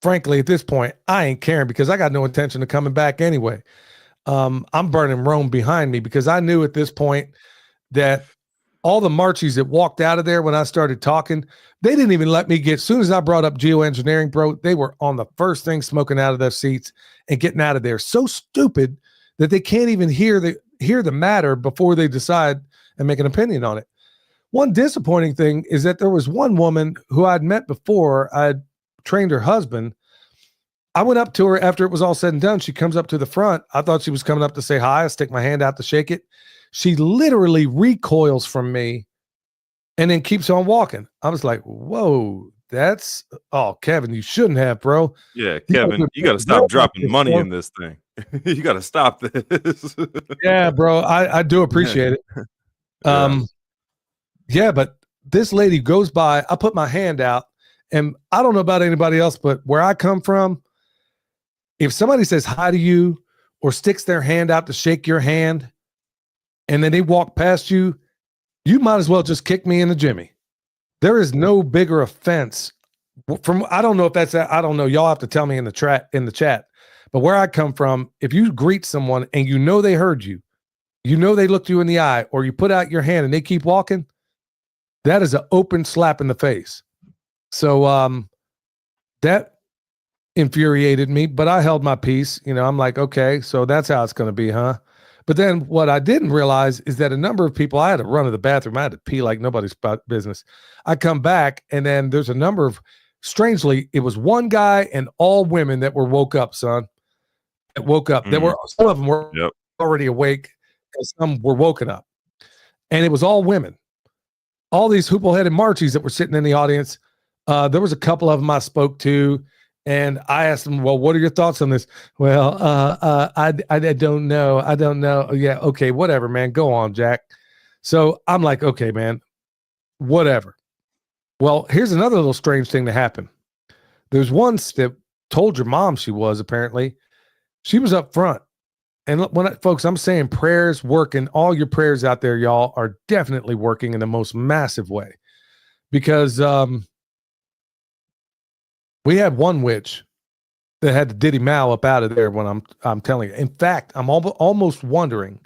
Frankly, at this point, I ain't caring, because I got no intention of coming back anyway. I'm burning Rome behind me, because I knew at this point that all the Marchies that walked out of there when I started talking, they didn't even let me as soon as I brought up geoengineering, bro, they were on the first thing smoking out of their seats and getting out of there. So stupid that they can't even hear the matter before they decide and make an opinion on it. One disappointing thing is that there was one woman who I'd met before. I'd trained her husband. I went up to her after it was all said and done. She comes up to the front. I thought she was coming up to say hi. I stick my hand out to shake it. She literally recoils from me and then keeps on walking. I was like, whoa, Kevin, you shouldn't have, bro. Yeah, Kevin, you got to stop dropping money in this thing. You got to stop this. Yeah, bro, I do appreciate it. Yeah, but this lady goes by. I put my hand out, and I don't know about anybody else, but where I come from, if somebody says hi to you or sticks their hand out to shake your hand, and then they walk past you, you might as well just kick me in the jimmy. There is no bigger offense. I don't know if that's, I don't know. Y'all have to tell me in the chat. But where I come from, if you greet someone and you know they heard you, you know they looked you in the eye, or you put out your hand and they keep walking, that is an open slap in the face. So that infuriated me, but I held my peace. I'm like, okay, so that's how it's going to be, huh? But then what I didn't realize is that a number of people, I had to run to the bathroom. I had to pee like nobody's business. I come back, and then there's a number of, strangely, it was one guy and all women that were woke up, son. That woke up. There were, some of them were already awake, and some were woken up. And it was all women. All these Hoople-Headed Marchies that were sitting in the audience. There was a couple of them I spoke to, and I asked them, well, what are your thoughts on this? Well, I don't know. I don't know. Yeah, okay, whatever, man. Go on, Jack. So I'm like, okay, man, whatever. Well, here's another little strange thing that happened. There's one that told your mom she was, apparently. She was up front. And folks, I'm saying prayers working. All your prayers out there, y'all, are definitely working in the most massive way. Because we had one witch that had the Diddy Mao up out of there when I'm telling you. In fact, I'm almost wondering,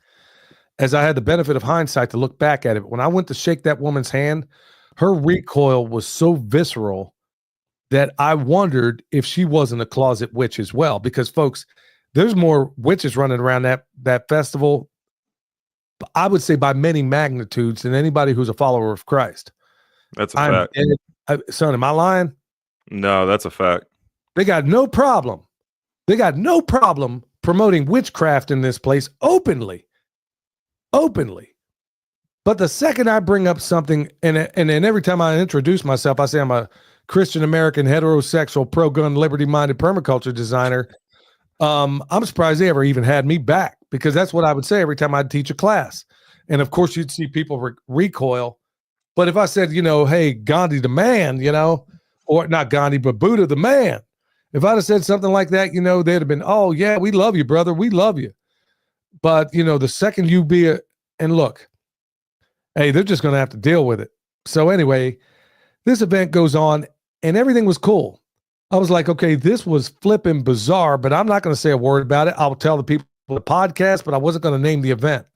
as I had the benefit of hindsight to look back at it, when I went to shake that woman's hand, her recoil was so visceral that I wondered if she wasn't a closet witch as well. Because, folks, there's more witches running around that festival, I would say, by many magnitudes than anybody who's a follower of Christ. That's a fact. Son, am I lying? No, that's a fact. They got no problem. They got no problem promoting witchcraft in this place openly. But the second I bring up something, and then every time I introduce myself, I say I'm a Christian American, heterosexual, pro-gun, liberty-minded permaculture designer. I'm surprised they ever even had me back, because that's what I would say every time I'd teach a class. And of course, you'd see people recoil. But if I said, hey, Gandhi the man, or not Gandhi, but Buddha the man, if I'd have said something like that, they'd have been, oh, yeah, we love you, brother. We love you. But, the second you and look, hey, they're just going to have to deal with it. So anyway, this event goes on and everything was cool. I was like, okay, this was flipping bizarre, but I'm not going to say a word about it. I'll tell the people the podcast, but I wasn't going to name the event.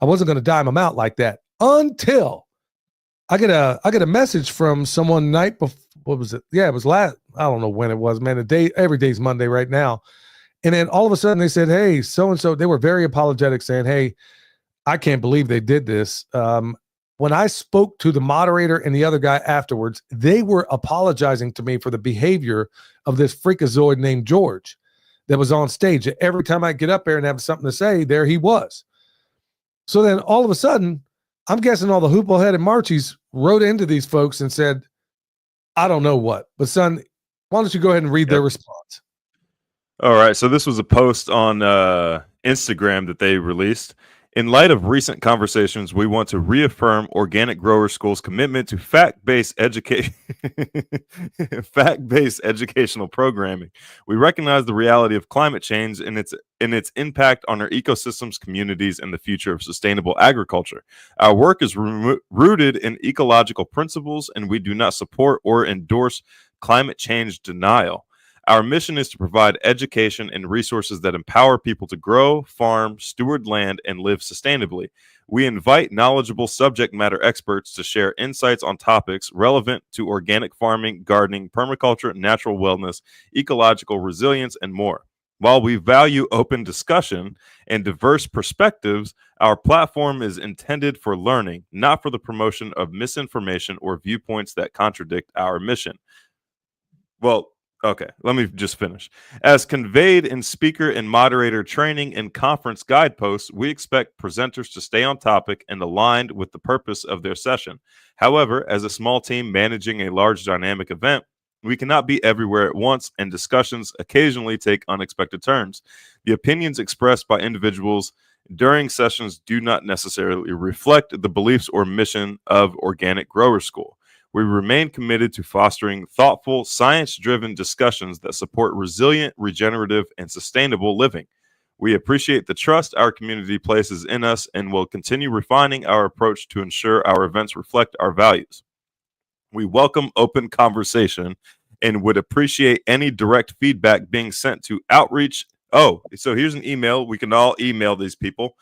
I wasn't going to dime them out like that until I get a message from someone night before. What was it? Yeah, it was I don't know when it was, man. Every day's Monday right now. And then all of a sudden they said, hey, so-and-so, they were very apologetic saying, hey, I can't believe they did this. When I spoke to the moderator and the other guy afterwards, they were apologizing to me for the behavior of this freakazoid named George that was on stage. Every time I get up there and have something to say, there he was. So then all of a sudden, I'm guessing all the Hoople-Headed Marchies wrote into these folks and said, I don't know what, but son, why don't you go ahead and read their response? All right. So this was a post on Instagram that they released. In light of recent conversations, we want to reaffirm Organic Grower School's commitment to fact-based educational programming. We recognize the reality of climate change and its impact on our ecosystems, communities, and the future of sustainable agriculture. Our work is rooted in ecological principles, and we do not support or endorse climate change denial. Our mission is to provide education and resources that empower people to grow, farm, steward land, and live sustainably. We invite knowledgeable subject matter experts to share insights on topics relevant to organic farming, gardening, permaculture, natural wellness, ecological resilience, and more. While we value open discussion and diverse perspectives, our platform is intended for learning, not for the promotion of misinformation or viewpoints that contradict our mission. Well, okay, let me just finish. As conveyed in speaker and moderator training and conference guideposts, we expect presenters to stay on topic and aligned with the purpose of their session. However, as a small team managing a large dynamic event, we cannot be everywhere at once, and discussions occasionally take unexpected turns. The opinions expressed by individuals during sessions do not necessarily reflect the beliefs or mission of Organic Grower School. We remain committed to fostering thoughtful, science-driven discussions that support resilient, regenerative, and sustainable living. We appreciate the trust our community places in us and will continue refining our approach to ensure our events reflect our values. We welcome open conversation and would appreciate any direct feedback being sent to outreach. Oh, so here's an email. We can all email these people.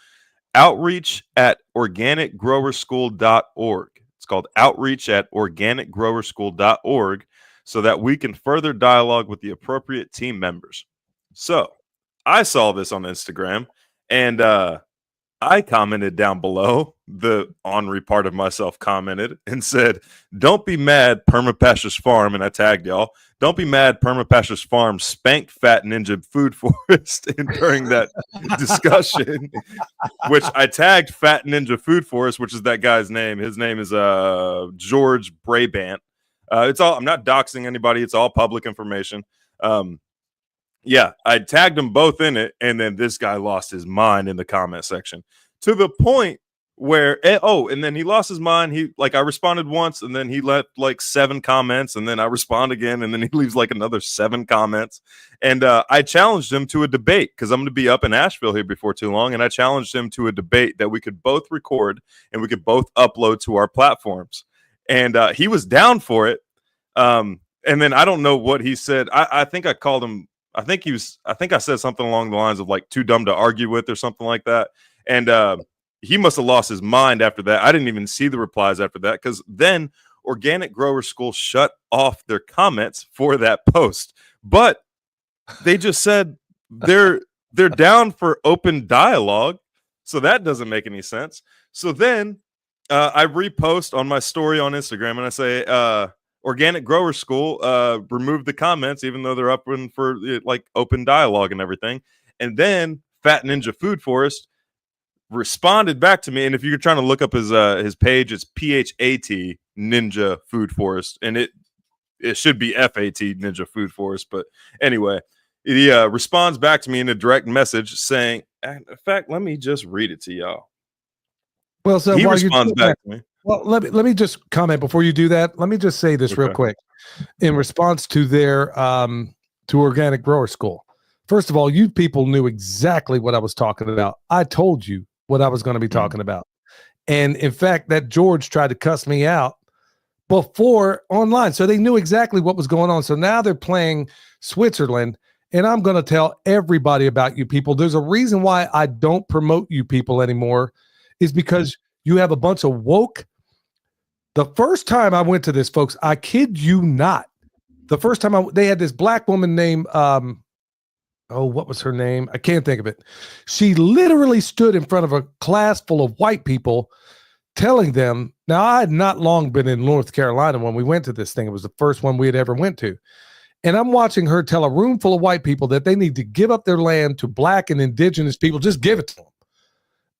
outreach@organicgrowerschool.org. It's called outreach@organicgrowerschool.org, so that we can further dialogue with the appropriate team members. So I saw this on Instagram, and I commented down below. The ornery part of myself commented and said, don't be mad, Permapastures Farm, and I tagged y'all. Don't be mad, Permapastures Farm spanked Fat Ninja Food Forest. And during that discussion, which I tagged Fat Ninja Food Forest, which is that guy's name. His name is George Brabant. It's all, I'm not doxing anybody. It's all public information. Yeah, I tagged them both in it, and then this guy lost his mind in the comment section to the point where, and then he lost his mind. I responded once, and then he left like 7 comments, and then I respond again, and then he leaves like another 7 comments. And I challenged him to a debate because I'm going to be up in Asheville here before too long, and I challenged him to a debate that we could both record and we could both upload to our platforms. And he was down for it. And then I don't know what he said. I think I called him. I think I said something along the lines of like too dumb to argue with or something like that. And he must have lost his mind after that. I didn't even see the replies after that, because then Organic Grower School shut off their comments for that post. But they just said they're down for open dialogue. So that doesn't make any sense. So then I repost on my story on Instagram and I say, Organic Grower School removed the comments, even though they're up for like open dialogue and everything. And then Fat Ninja Food Forest responded back to me. And if you're trying to look up his page, it's PHAT Ninja Food Forest, and it should be FAT Ninja Food Forest. But anyway, he responds back to me in a direct message saying, in fact, let me just read it to y'all. Well, so he while responds back to me. Well, let me just comment before you do that. Let me just say this real quick in response to their to Organic Grower School. First of all, you people knew exactly what I was talking about. I told you what I was going to be talking about. And in fact, that George tried to cuss me out before online. So they knew exactly what was going on. So now they're playing Switzerland, and I'm going to tell everybody about you people. There's a reason why I don't promote you people anymore, is because you have a bunch of woke. The first time I went to this, folks, I kid you not. The first time they had this black woman named, what was her name? I can't think of it. She literally stood in front of a class full of white people telling them, now I had not long been in North Carolina when we went to this thing. It was the first one we had ever went to. And I'm watching her tell a room full of white people that they need to give up their land to black and indigenous people. Just give it to them.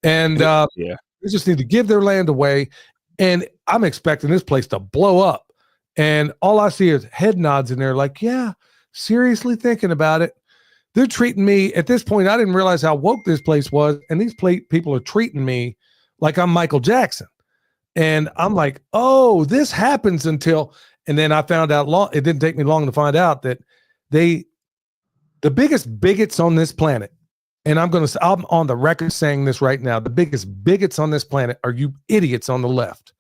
And they just need to give their land away. And I'm expecting this place to blow up. And all I see is head nods in there like, yeah, seriously thinking about it. They're treating me, at this point, I didn't realize how woke this place was. And these people are treating me like I'm Michael Jackson. And I'm like, oh, this happens until, and then I found out it didn't take me long to find out that the biggest bigots on this planet, and I'm on the record saying this right now, the biggest bigots on this planet are you idiots on the left.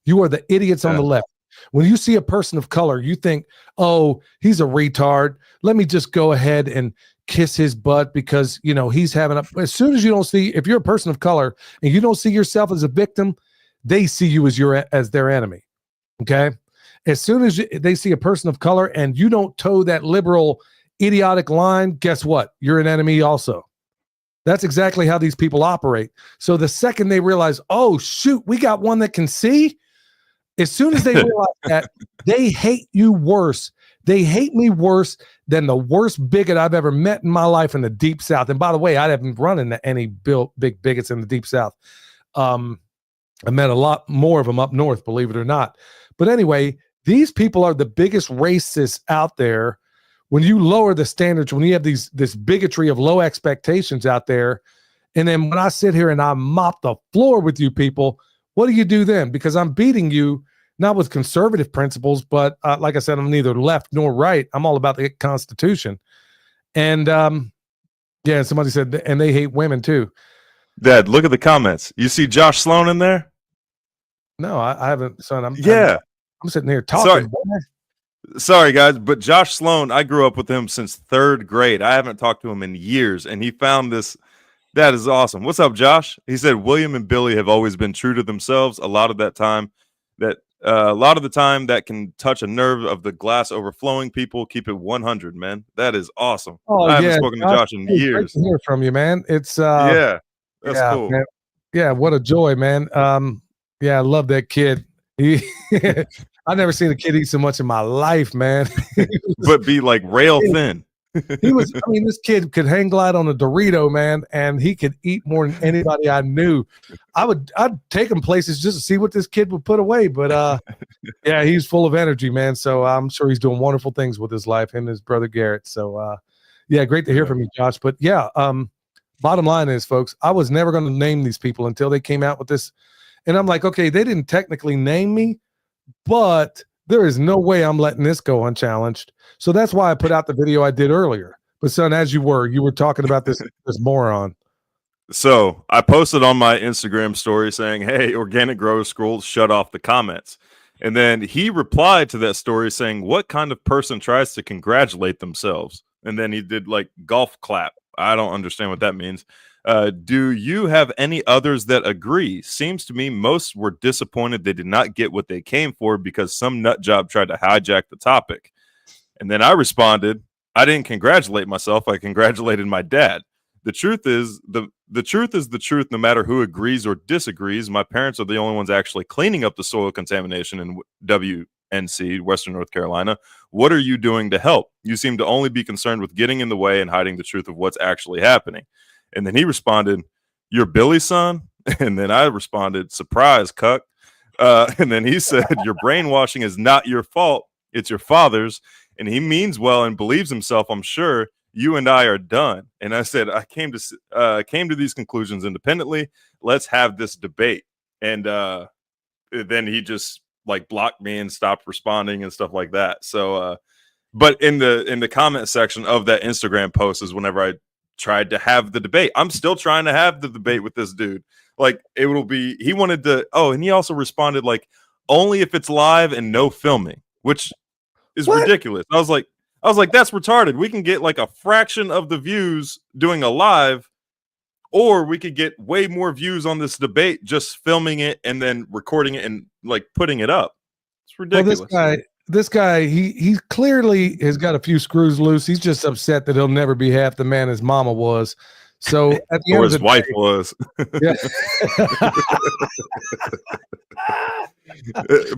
You are the idiots on the left. When you see a person of color, you think, oh, he's a retard. Let me just go ahead and kiss his butt because, he's having as soon as you don't see, if you're a person of color and you don't see yourself as a victim, they see you as their enemy. Okay. As soon as they see a person of color and you don't toe that liberal idiotic line, guess what? You're an enemy also. That's exactly how these people operate. So the second they realize, oh, shoot, we got one that can see, as soon as they realize that, they hate you worse. They hate me worse than the worst bigot I've ever met in my life in the Deep South. And by the way, I haven't run into any big bigots in the Deep South. I met a lot more of them up north, believe it or not. But anyway, these people are the biggest racists out there. When you lower the standards, when you have this bigotry of low expectations out there, and then when I sit here and I mop the floor with you people, what do you do then? Because I'm beating you, not with conservative principles, but like I said, I'm neither left nor right. I'm all about the Constitution. And somebody said, and they hate women too. Dad, look at the comments. You see Josh Sloan in there? No, I haven't, son. I'm sitting here talking. Sorry, guys, but Josh Sloan, I grew up with him since 3rd grade. I haven't talked to him in years, and he found this. That is awesome. What's up, Josh? He said William and Billy have always been true to themselves. A lot of the time that can touch a nerve of the glass overflowing. People keep it 100, man. That is awesome. Oh, I haven't spoken to Josh in years. Great to hear from you, man. It's that's cool. Man. Yeah, what a joy, man. I love that kid. I've never seen a kid eat so much in my life, man. But be like rail thin. This kid could hang glide on a Dorito, man, and he could eat more than anybody I knew. I'd take him places just to see what this kid would put away. But he's full of energy, man. So I'm sure he's doing wonderful things with his life, him and his brother Garrett. So great to hear from you, Josh. But bottom line is, folks, I was never going to name these people until they came out with this. And I'm like, okay, they didn't technically name me, but there is no way I'm letting this go unchallenged. So that's why I put out the video I did earlier. But son, as you were talking about this moron. So I posted on my Instagram story saying, hey, Organic Grower School, shut off the comments. And then he replied to that story saying, what kind of person tries to congratulate themselves? And then he did like golf clap. I don't understand what that means. Do you have any others that agree? Seems to me most were disappointed they did not get what they came for because some nut job tried to hijack the topic. And then I responded, I didn't congratulate myself. I congratulated my dad. The truth is the truth is the truth, no matter who agrees or disagrees. My parents are the only ones actually cleaning up the soil contamination in NC, Western North Carolina. What are you doing to help? You seem to only be concerned with getting in the way and hiding the truth of what's actually happening. And then he responded, "You're Billy's son?" And then I responded, "Surprise, cuck." And then he said, "Your brainwashing is not your fault. It's your father's. And he means well and believes himself, I'm sure. You and I are done." And I said, I came to these conclusions independently. Let's have this debate. And then he just like blocked me and stopped responding and stuff like that. So, but in the comment section of that Instagram post is whenever I tried to have the debate. I'm still trying to have the debate with this dude. Like it will be, he wanted to, and he also responded like, only if it's live and no filming, which is ridiculous. I was like, that's retarded. We can get like a fraction of the views doing a live, or we could get way more views on this debate just filming it and then recording it and like putting it up. It's ridiculous. Well, this guy, he clearly has got a few screws loose. He's just upset that he'll never be half the man his mama was. So at the or end his of the wife day, was.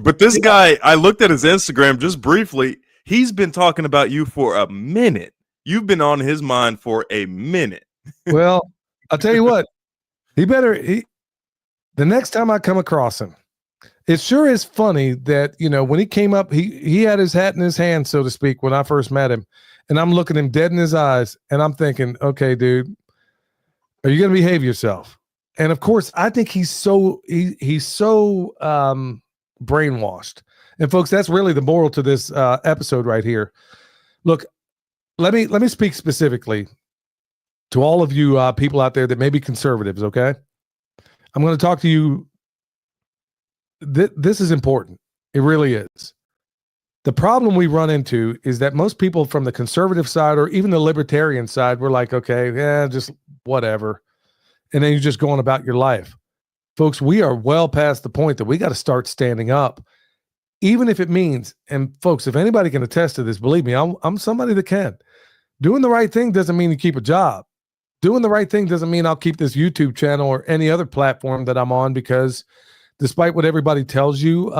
But this guy, I looked at his Instagram just briefly. He's been talking about you for a minute. You've been on his mind for a minute. Well, I'll tell you what, the next time I come across him, it sure is funny that, when he came up, he had his hat in his hand, so to speak, when I first met him, and I'm looking him dead in his eyes and I'm thinking, okay, dude, are you going to behave yourself? And of course, I think he's so brainwashed. And folks, that's really the moral to this episode right here. Look, let me speak specifically to all of you people out there that may be conservatives. Okay, I'm going to talk to you. This is important. It really is. The problem we run into is that most people from the conservative side or even the libertarian side, we're like, okay, yeah, just whatever. And then you just go on about your life. Folks, we are well past the point that we got to start standing up, even if it means, and folks, if anybody can attest to this, believe me, I'm somebody that can. Doing the right thing doesn't mean you keep a job. Doing the right thing doesn't mean I'll keep this YouTube channel or any other platform that I'm on, because despite what everybody tells you,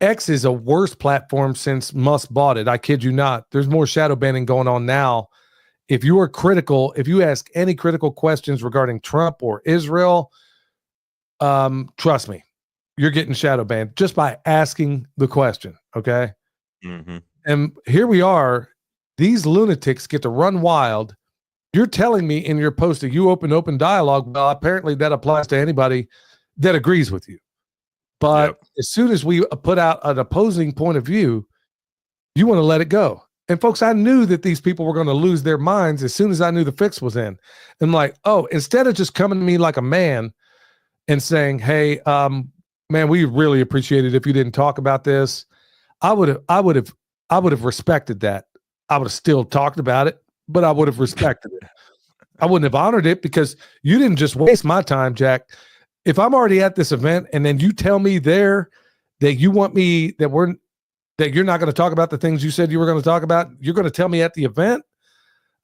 X is a worse platform since Musk bought it. I kid you not. There's more shadow banning going on now. If you are critical, if you ask any critical questions regarding Trump or Israel, trust me, you're getting shadow banned just by asking the question. Okay. Mm-hmm. And here we are. These lunatics get to run wild. You're telling me in your post that you open dialogue. Well, apparently that applies to anybody that agrees with you. But as soon as we put out an opposing point of view, you want to let it go. And folks, I knew that these people were going to lose their minds as soon as I knew the fix was in. And like, instead of just coming to me like a man and saying, hey, man, we really appreciate it if you didn't talk about this. I would have respected that. I would have still talked about it, but I would have respected it. I wouldn't have honored it, because you didn't just waste my time, Jack. If I'm already at this event and then you tell me there that you want me, that you're not going to talk about the things you said you were going to talk about, you're going to tell me at the event,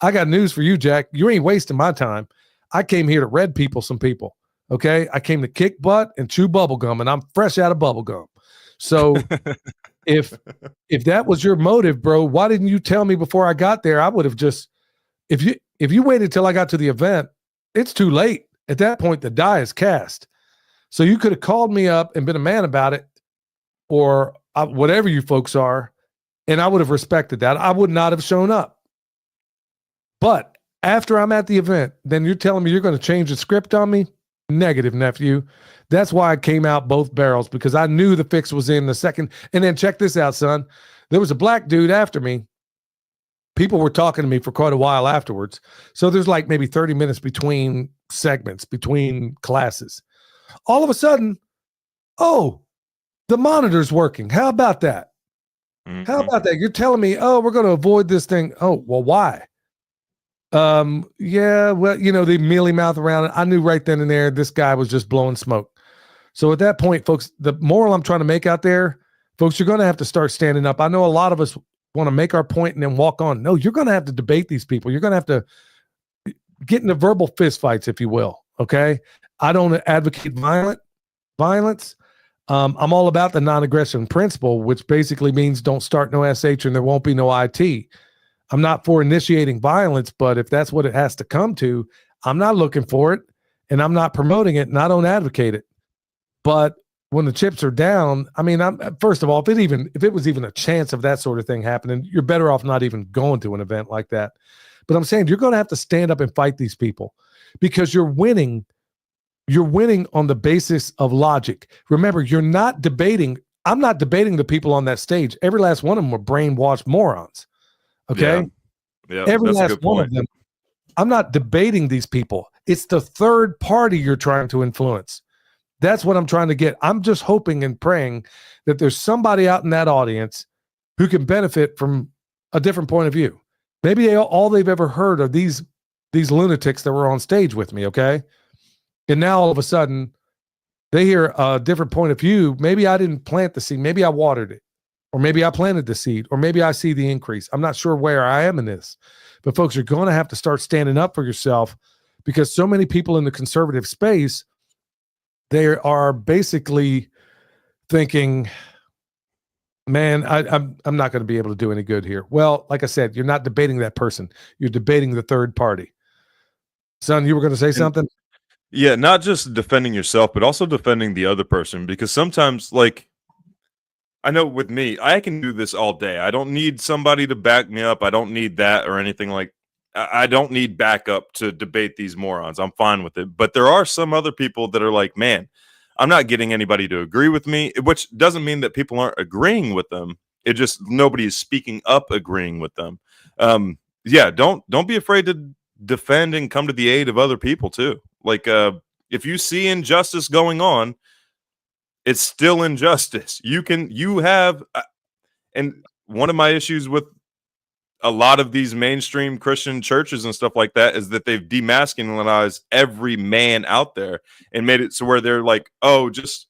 I got news for you, Jack. You ain't wasting my time. I came here to red people some people. Okay. I came to kick butt and chew bubble gum, and I'm fresh out of bubble gum. So if that was your motive, bro, why didn't you tell me before I got there? I would have just, if you waited till I got to the event, it's too late. At that point, the die is cast. So you could have called me up and been a man about it, or whatever you folks are, and I would have respected that. I would not have shown up. But after I'm at the event, then you're telling me you're going to change the script on me? Negative, nephew. That's why I came out both barrels, because I knew the fix was in the second. And then check this out, son. There was a black dude after me. People were talking to me for quite a while afterwards. So there's like maybe 30 minutes between segments, between classes. All of a sudden, the monitor's working. How about that? Mm-hmm. How about that? You're telling me, we're going to avoid this thing. Oh, well, why? Yeah, well, they mealy mouth around it. I knew right then and there this guy was just blowing smoke. So at that point, folks, the moral I'm trying to make out there, folks, you're going to have to start standing up. I know a lot of us want to make our point and then walk on. No, you're going to have to debate these people. You're going to have to get into verbal fist fights, if you will. Okay. I don't advocate violence. I'm all about the non-aggression principle, which basically means don't start no SH and there won't be no IT. I'm not for initiating violence, but if that's what it has to come to, I'm not looking for it and I'm not promoting it and I don't advocate it. But when the chips are down, I mean, first of all, if it was even a chance of that sort of thing happening, you're better off not even going to an event like that. But I'm saying you're going to have to stand up and fight these people because you're winning. You're winning on the basis of logic. Remember, you're not debating. I'm not debating the people on that stage. Every last one of them were brainwashed morons. Okay. Yeah. Every last one of them. I'm not debating these people. It's the third party you're trying to influence. That's what I'm trying to get. I'm just hoping and praying that there's somebody out in that audience who can benefit from a different point of view. Maybe all they've ever heard are these lunatics that were on stage with me. Okay. And now all of a sudden they hear a different point of view. Maybe I didn't plant the seed. Maybe I watered it, or maybe I planted the seed, or maybe I see the increase. I'm not sure where I am in this, but folks, you're going to have to start standing up for yourself because so many people in the conservative space, they are basically thinking, man, I'm not going to be able to do any good here. Well, like I said, you're not debating that person. You're debating the third party. Son, you were going to say something? Yeah, not just defending yourself, but also defending the other person. Because sometimes, like, I know with me, I can do this all day. I don't need somebody to back me up. I don't need that or anything like. I don't need backup to debate these morons. I'm fine with it. But there are some other people that are like, man, I'm not getting anybody to agree with me, which doesn't mean that people aren't agreeing with them. It just nobody is speaking up agreeing with them. Yeah, don't be afraid to defend and come to the aid of other people too. Like if you see injustice going on, it's still injustice. You have and one of my issues with a lot of these mainstream Christian churches and stuff like that is that they've demasculinized every man out there and made it so where they're like, oh, just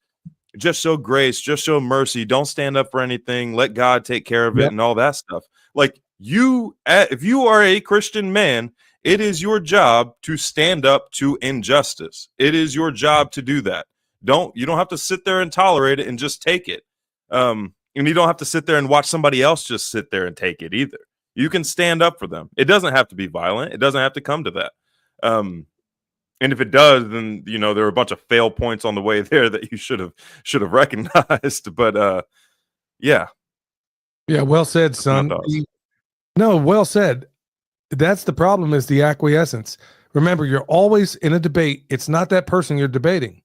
show grace, just show mercy, don't stand up for anything, let God take care of it and all that stuff. Like if you are a Christian man, it is your job to stand up to injustice. It is your job to do that. You don't have to sit there and tolerate it and just take it. And you don't have to sit there and watch somebody else just sit there and take it either. You can stand up for them. It doesn't have to be violent. It doesn't have to come to that. And if it does, then there are a bunch of fail points on the way there that you should have recognized. But yeah. Well said, son. No, well said. That's the problem, is the acquiescence. Remember, you're always in a debate. It's not that person you're debating.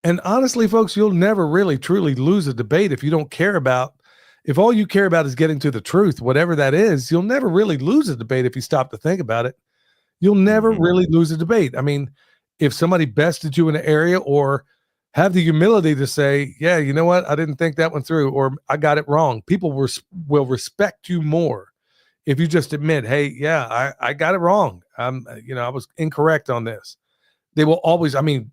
And honestly, folks, you'll never really truly lose a debate if you don't care about. If all you care about is getting to the truth, whatever that is, you'll never really lose a debate if you stop to think about it. You'll never really lose a debate. I mean, if somebody bested you in an area, or have the humility to say, yeah, you know what, I didn't think that one through, or I got it wrong. People will respect you more if you just admit, hey, yeah, I got it wrong. I was incorrect on this. They will always, in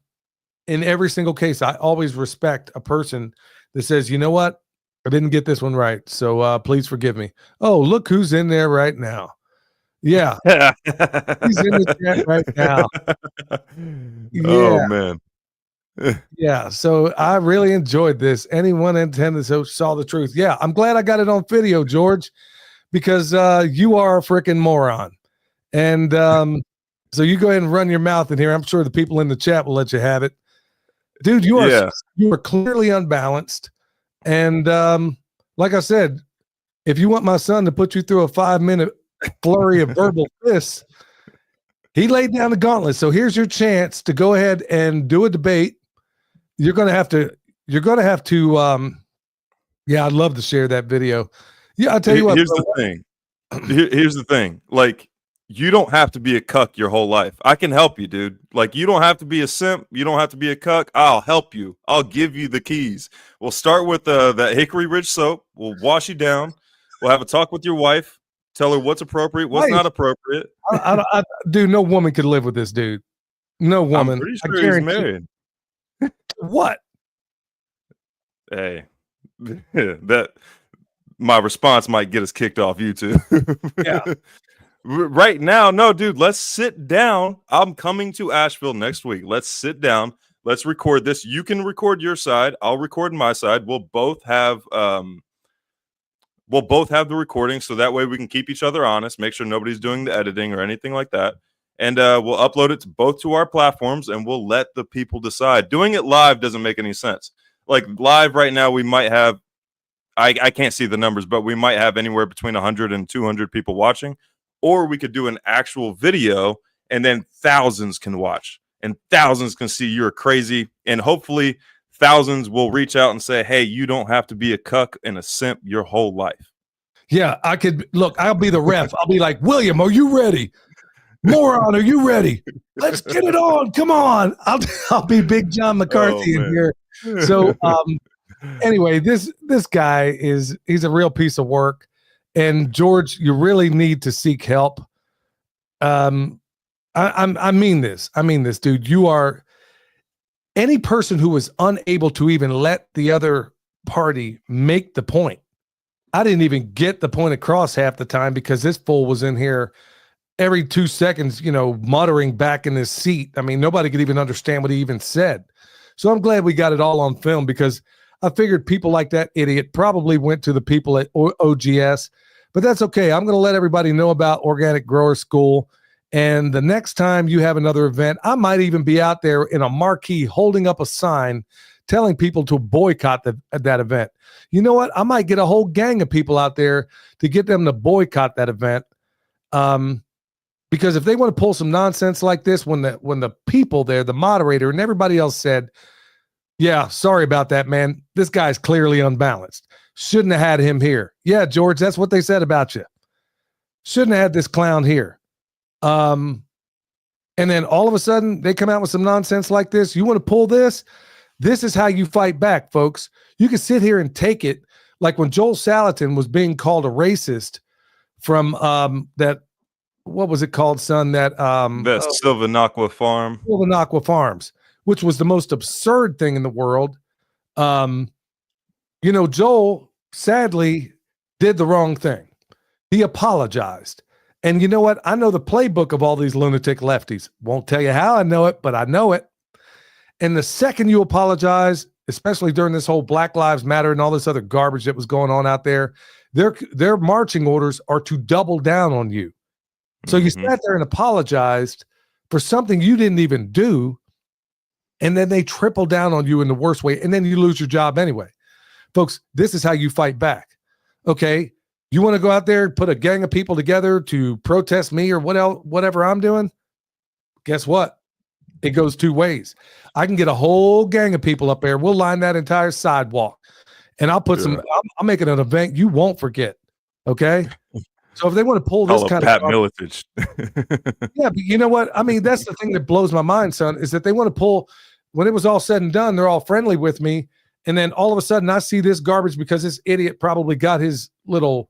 every single case, I always respect a person that says, you know what, I didn't get this one right, so please forgive me. Oh, look who's in there right now. Yeah. He's in the chat right now. Yeah. Oh, man. Yeah, so I really enjoyed this. Anyone intended who saw the truth. Yeah, I'm glad I got it on video, George, because you are a freaking moron. And so you go ahead and run your mouth in here. I'm sure the people in the chat will let you have it. Dude, you are clearly unbalanced. And like I said, if you want my son to put you through a 5-minute flurry of verbal fists, he laid down the gauntlet. So here's your chance to go ahead and do a debate. You're going to have to, yeah, I'd love to share that video. Yeah, I'll tell you what. Here's the thing. Here's the thing. Like, you don't have to be a cuck your whole life. I can help you, dude. Like, you don't have to be a simp. You don't have to be a cuck. I'll help you. I'll give you the keys. We'll start with that Hickory Ridge soap. We'll wash you down. We'll have a talk with your wife. Tell her what's appropriate, what's not appropriate. Dude, no woman could live with this dude. No woman. I'm pretty sure he's married. What? Hey, that my response might get us kicked off YouTube. Yeah. Right now, no, dude, let's sit down. I'm coming to Asheville next week. Let's sit down. Let's record this. You can record your side. I'll record my side. We'll both have the recording, so that way we can keep each other honest, make sure nobody's doing the editing or anything like that. And we'll upload it to both to our platforms, and we'll let the people decide. Doing it live doesn't make any sense. Like live right now, we might have, I can't see the numbers, but we might have anywhere between 100 and 200 people watching. Or we could do an actual video, and then thousands can watch. And thousands can see you're crazy, and hopefully thousands will reach out and say, hey, you don't have to be a cuck and a simp your whole life. Yeah, I could look, I'll be the ref. I'll be like, William, are you ready? Moron, are you ready? Let's get it on. Come on. I'll be Big John McCarthy in here. So anyway, this guy he's a real piece of work. And George, you really need to seek help. I mean this, dude. You are any person who was unable to even let the other party make the point. I didn't even get the point across half the time because this fool was in here every 2 seconds, muttering back in his seat. I mean, nobody could even understand what he even said. So I'm glad we got it all on film, because I figured people like that idiot probably went to the people at OGS, but that's okay. I'm going to let everybody know about Organic Grower School. And the next time you have another event, I might even be out there in a marquee holding up a sign telling people to boycott that event. You know what? I might get a whole gang of people out there to get them to boycott that event. Because if they want to pull some nonsense like this, when the people there, the moderator and everybody else said, yeah, sorry about that, man. This guy's clearly unbalanced. Shouldn't have had him here. Yeah, George, that's what they said about you. Shouldn't have had this clown here. And then all of a sudden they come out with some nonsense like this. You want to pull this? This is how you fight back, folks. You can sit here and take it. Like when Joel Salatin was being called a racist from that, what was it called, son? That Silvanaqua Farm. Silvanaqua Farms, which was the most absurd thing in the world. Joel sadly did the wrong thing. He apologized. And you know what? I know the playbook of all these lunatic lefties. Won't tell you how I know it, but I know it. And the second you apologize, especially during this whole Black Lives Matter and all this other garbage that was going on out there, their marching orders are to double down on you. So you sat there and apologized for something you didn't even do, and then they triple down on you in the worst way, and then you lose your job anyway. Folks, this is how you fight back. Okay? You want to go out there and put a gang of people together to protest me or whatever I'm doing? Guess what? It goes two ways. I can get a whole gang of people up there. We'll line that entire sidewalk, and I'll put I'll make it an event you won't forget. Okay? So if they want to pull this kind Pat of Miletich. yeah, but you know what? I mean, that's the thing that blows my mind, son, is that they want to pull, when it was all said and done, they're all friendly with me. And then all of a sudden I see this garbage because this idiot probably got his little,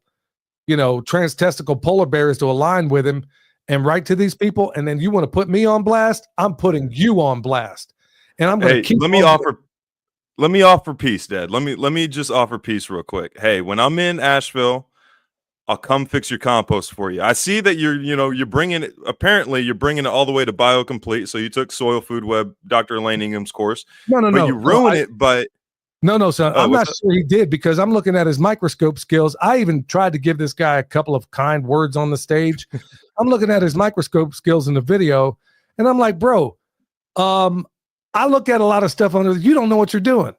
trans-testicle polar bears to align with him and write to these people. And then you want to put me on blast? I'm putting you on blast. And I'm going to keep let me offer peace, Dad. Let me just offer peace real quick. Hey, when I'm in Asheville, I'll come fix your compost for you. I see that you're bringing it. Apparently, you're bringing it all the way to BioComplete. So you took Soil Food Web, Dr. Elaine Ingham's course. No. You ruin it, but no, son. I'm not sure he did, because I'm looking at his microscope skills. I even tried to give this guy a couple of kind words on the stage. I'm looking at his microscope skills in the video, and I'm like, bro, I look at a lot of stuff on. You don't know what you're doing.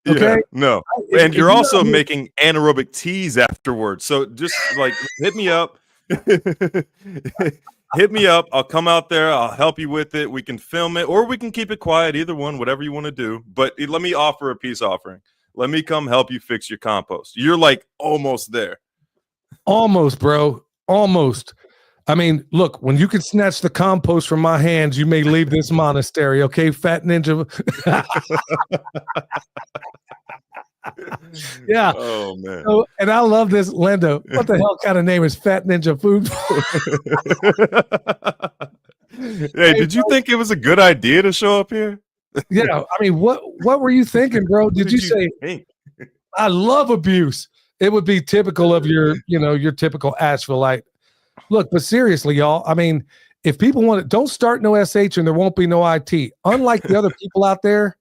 Okay. Yeah, no. And you're also making anaerobic teas afterwards. So just hit me up. Hit me up. I'll come out there. I'll help you with it. We can film it, or we can keep it quiet. Either one, whatever you want to do. But let me offer a peace offering. Let me come help you fix your compost. You're almost there. Almost, bro. Almost. I mean, look, when you can snatch the compost from my hands, you may leave this monastery. Okay, Fat Ninja. Yeah. Oh man. So, and I love this, Linda. What the hell kind of name is Fat Ninja Food? Hey, did you think it was a good idea to show up here? Yeah. I mean, what were you thinking, bro? Did you say think? I love abuse? It would be typical of your typical Ashevilleite. Look, but seriously, y'all. I mean, if people want it, don't start no SH and there won't be no IT. Unlike the other people out there.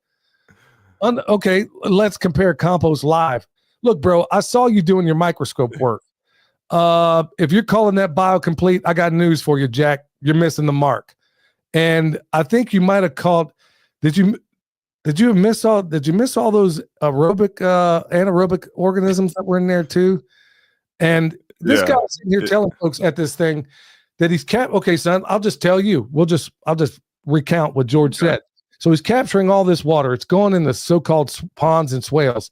Okay, let's compare compost live. Look, bro, I saw you doing your microscope work. If you're calling that biocomplete, I got news for you, Jack. You're missing the mark. And I think you might have called. Did you miss all those anaerobic organisms that were in there too? And this guy's sitting here telling folks at this thing that he's okay, son, I'll just tell you. I'll just recount what George said. So he's capturing all this water. It's going in the so-called ponds and swales,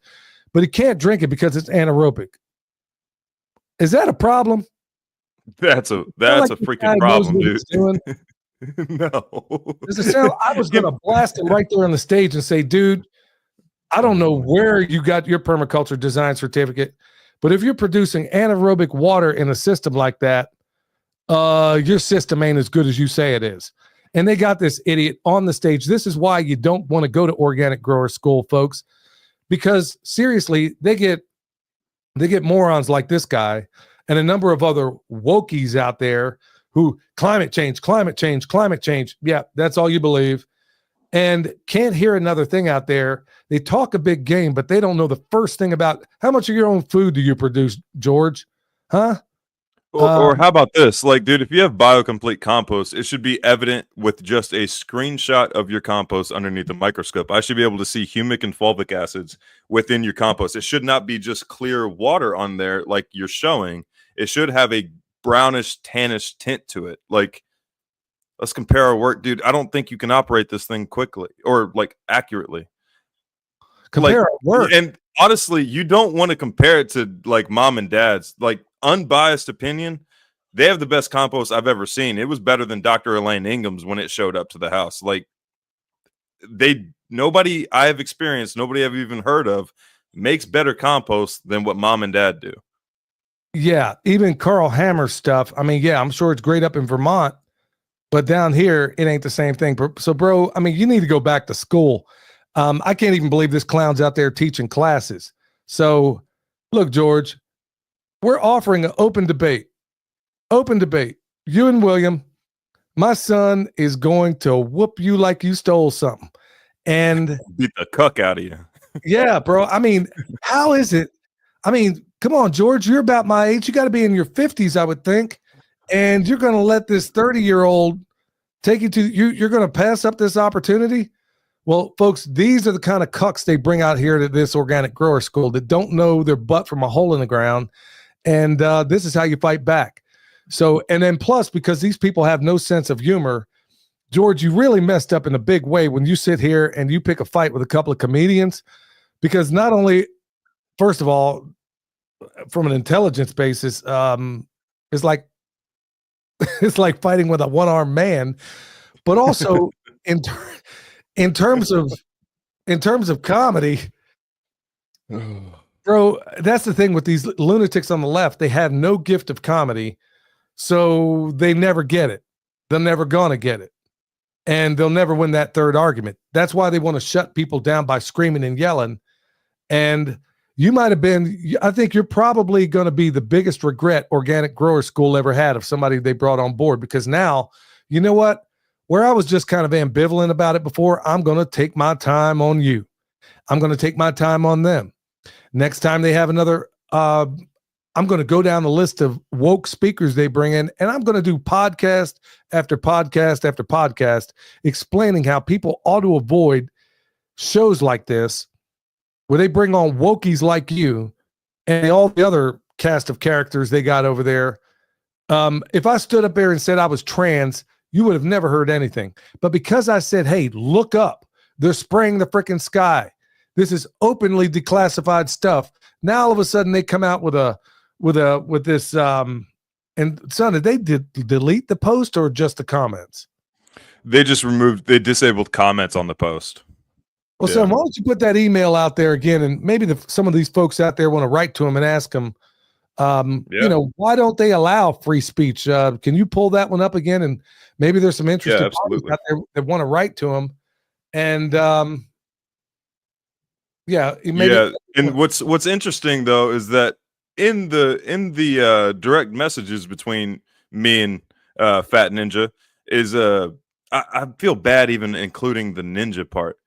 but he can't drink it because it's anaerobic. Is that a problem? That's a freaking problem, dude. No. Does it sound, I was going to blast him right there on the stage and say, dude, I don't know where you got your permaculture design certificate, but if you're producing anaerobic water in a system like that, your system ain't as good as you say it is. And they got this idiot on the stage. This is why you don't want to go to organic grower school, folks, because seriously, they get morons like this guy and a number of other wokies out there who climate change. Yeah, that's all you believe. And can't hear another thing out there. They talk a big game, but they don't know the first thing about how much of your own food do you produce, George? Huh? Or how about this? Like, dude, if you have biocomplete compost, it should be evident with just a screenshot of your compost underneath the microscope. I should be able to see humic and fulvic acids within your compost. It should not be just clear water on there like you're showing. It should have a brownish, tannish tint to it. Like, let's compare our work, dude. I don't think you can operate this thing quickly or like accurately. Compare our work. And honestly, you don't want to compare it to like mom and dad's. Like, unbiased opinion, they have the best compost I've ever seen. It was better than Dr. Elaine Ingham's when it showed up to the house. Like, nobody I have experienced, nobody I've even heard of makes better compost than what mom and dad do. Yeah, even Carl Hammer stuff. I mean, yeah, I'm sure it's great up in Vermont, but down here, it ain't the same thing. So, bro, I mean, you need to go back to school. I can't even believe this clown's out there teaching classes. So, look, George, we're offering an open debate. Open debate. You and William, my son is going to whoop you like you stole something. And beat the cuck out of you. Yeah, bro. I mean, how is it? I mean, come on, George, you're about my age. You got to be in your 50s, I would think. And you're going to let this 30-year-old take you to you're going to pass up this opportunity? Well, folks, these are the kind of cucks they bring out here to this organic grower school that don't know their butt from a hole in the ground. And this is how you fight back. So, and then plus, because these people have no sense of humor, George, you really messed up in a big way when you sit here and you pick a fight with a couple of comedians, because not only, first of all, from an intelligence basis, it's like fighting with a one-armed man, but also in terms of comedy. Bro, that's the thing with these lunatics on the left. They have no gift of comedy, so they never get it. They're never gonna get it. And they'll never win that third argument. That's why they want to shut people down by screaming and yelling. And you might have been, I think you're probably going to be the biggest regret organic grower school ever had of somebody they brought on board, because now, you know what? Where I was just kind of ambivalent about it before, I'm going to take my time on you. I'm going to take my time on them. Next time they have another, I'm going to go down the list of woke speakers they bring in, and I'm going to do podcast after podcast after podcast explaining how people ought to avoid shows like this where they bring on wokies like you and all the other cast of characters they got over there. If I stood up there and said I was trans, you would have never heard anything. But because I said, hey, look up, they're spraying the freaking sky. This is openly declassified stuff. Now all of a sudden they come out with this and son, did they delete the post or just the comments? They disabled comments on the post. Well, son, why don't you put that email out there again, and maybe some of these folks out there want to write to them and ask them, you know, why don't they allow free speech? Can you pull that one up again? And maybe there's some interested parties out there that want to write to them. And and what's interesting though is that in the direct messages between me and Fat Ninja, is I feel bad even including the ninja part.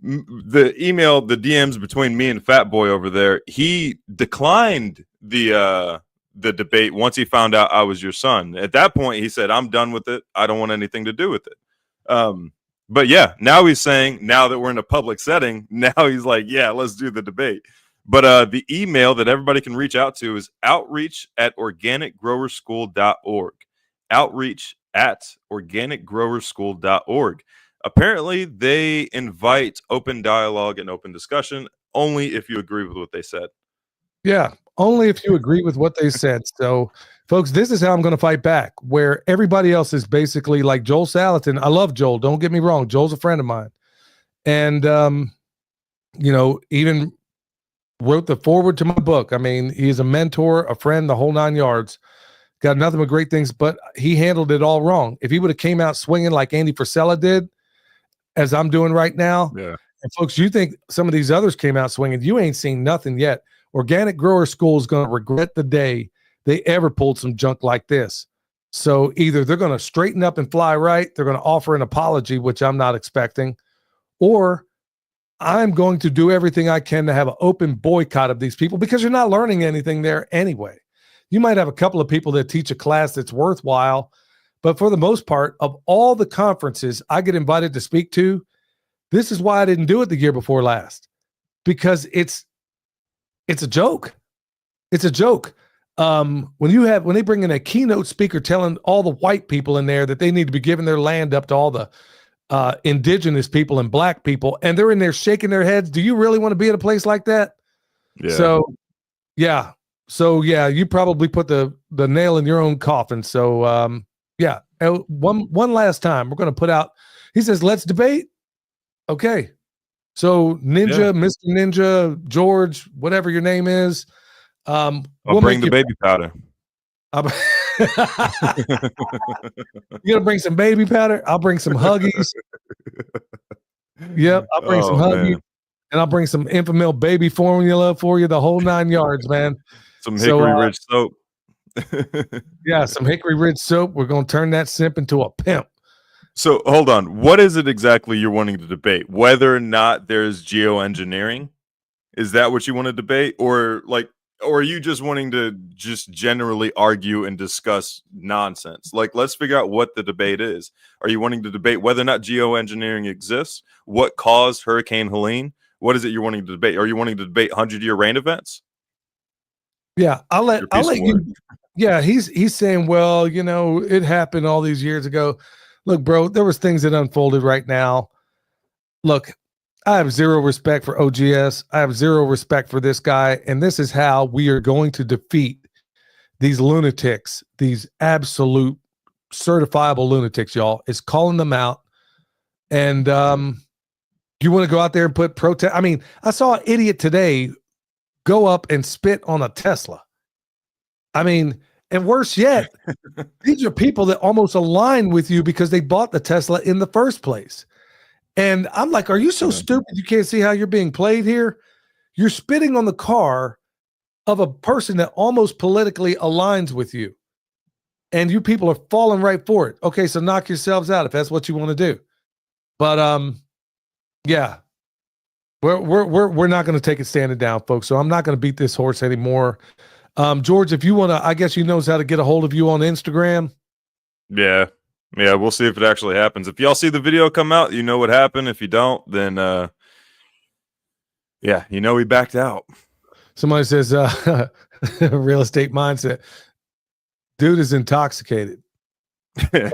The email, the DMs between me and Fat Boy over there, he declined the debate once he found out I was your son. At that point, he said, "I'm done with it. I don't want anything to do with it." But yeah, now he's saying, now that we're in a public setting, now he's like, yeah, let's do the debate. But the email that everybody can reach out to is outreach@organicgrowerschool.org. Outreach@organicgrowerschool.org. Apparently, they invite open dialogue and open discussion only if you agree with what they said. Yeah, only if you agree with what they said. So, folks, this is how I'm going to fight back, where everybody else is basically like Joel Salatin. I love Joel. Don't get me wrong. Joel's a friend of mine. And, even wrote the foreword to my book. I mean, he's a mentor, a friend, the whole 9 yards. Got nothing but great things, but he handled it all wrong. If he would have came out swinging like Andy Frisella did, as I'm doing right now, Yeah. And folks, you think some of these others came out swinging, you ain't seen nothing yet. Organic Grower School is going to regret the day they ever pulled some junk like this. So either they're going to straighten up and fly right, they're going to offer an apology, which I'm not expecting, or I'm going to do everything I can to have an open boycott of these people, because you're not learning anything there anyway. You might have a couple of people that teach a class that's worthwhile, but for the most part, of all the conferences I get invited to speak to, this is why I didn't do it the year before last, because it's a joke. It's a joke. When they bring in a keynote speaker telling all the white people in there that they need to be giving their land up to all the indigenous people and black people, and they're in there shaking their heads. Do you really want to be at a place like that? Yeah. So yeah, you probably put the nail in your own coffin. So yeah. One last time, we're going to put out, he says, let's debate. Okay. So Ninja, Mr. Ninja, George, whatever your name is. I'll bring the baby powder. You gonna bring some baby powder? I'll bring some Huggies. Yep, I'll bring some Huggies, man. And I'll bring some Infamil baby formula for you, the whole 9 yards, man. Some Hickory Ridge soap. Yeah, some Hickory Ridge soap. We're gonna turn that simp into a pimp. So hold on, what is it exactly you're wanting to debate? Whether or not there's geoengineering? Is that what you want to debate, or are you just wanting to just generally argue and discuss nonsense? Like, let's figure out what the debate is. Are you wanting to debate whether or not geoengineering exists? What caused Hurricane Helene? What is it you're wanting to debate? Are you wanting to debate 100-year rain events? Yeah, I'll let you. Yeah, he's saying, well, it happened all these years ago. Look, bro, there was things that unfolded right now. Look, I have zero respect for OGS. I have zero respect for this guy. And this is how we are going to defeat these lunatics, these absolute certifiable lunatics, y'all. Is calling them out. And you want to go out there and put protest. I mean, I saw an idiot today go up and spit on a Tesla. I mean, and worse yet, these are people that almost align with you because they bought the Tesla in the first place. And I'm like, are you so stupid you can't see how you're being played here? You're spitting on the car of a person that almost politically aligns with you. And you people are falling right for it. Okay, so knock yourselves out if that's what you want to do. But yeah. We're not going to take it standing down, folks. So I'm not going to beat this horse anymore. George, if you want to, I guess he knows how to get a hold of you on Instagram. Yeah, we'll see if it actually happens. If y'all see the video come out, you know what happened. If you don't, then we backed out. Somebody says real estate mindset. Dude is intoxicated. Yeah,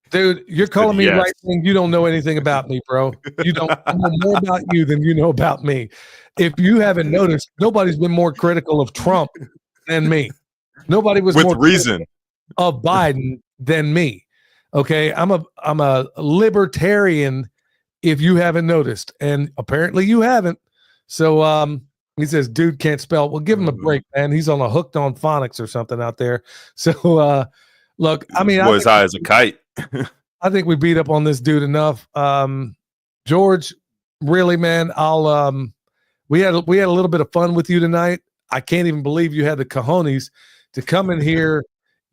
dude, you're calling me right thing. You don't know anything about me, bro. You don't I know more about you than you know about me. If you haven't noticed, nobody's been more critical of Trump than me. Nobody was with more reason of Biden than me. Okay, I'm a libertarian. If you haven't noticed, and apparently you haven't. So he says, "Dude can't spell." Well, give him a break, man. He's on a hooked on phonics or something out there. So look, I mean, as high as a kite. I think we beat up on this dude enough. George, really, man, we had a little bit of fun with you tonight. I can't even believe you had the cojones to come in here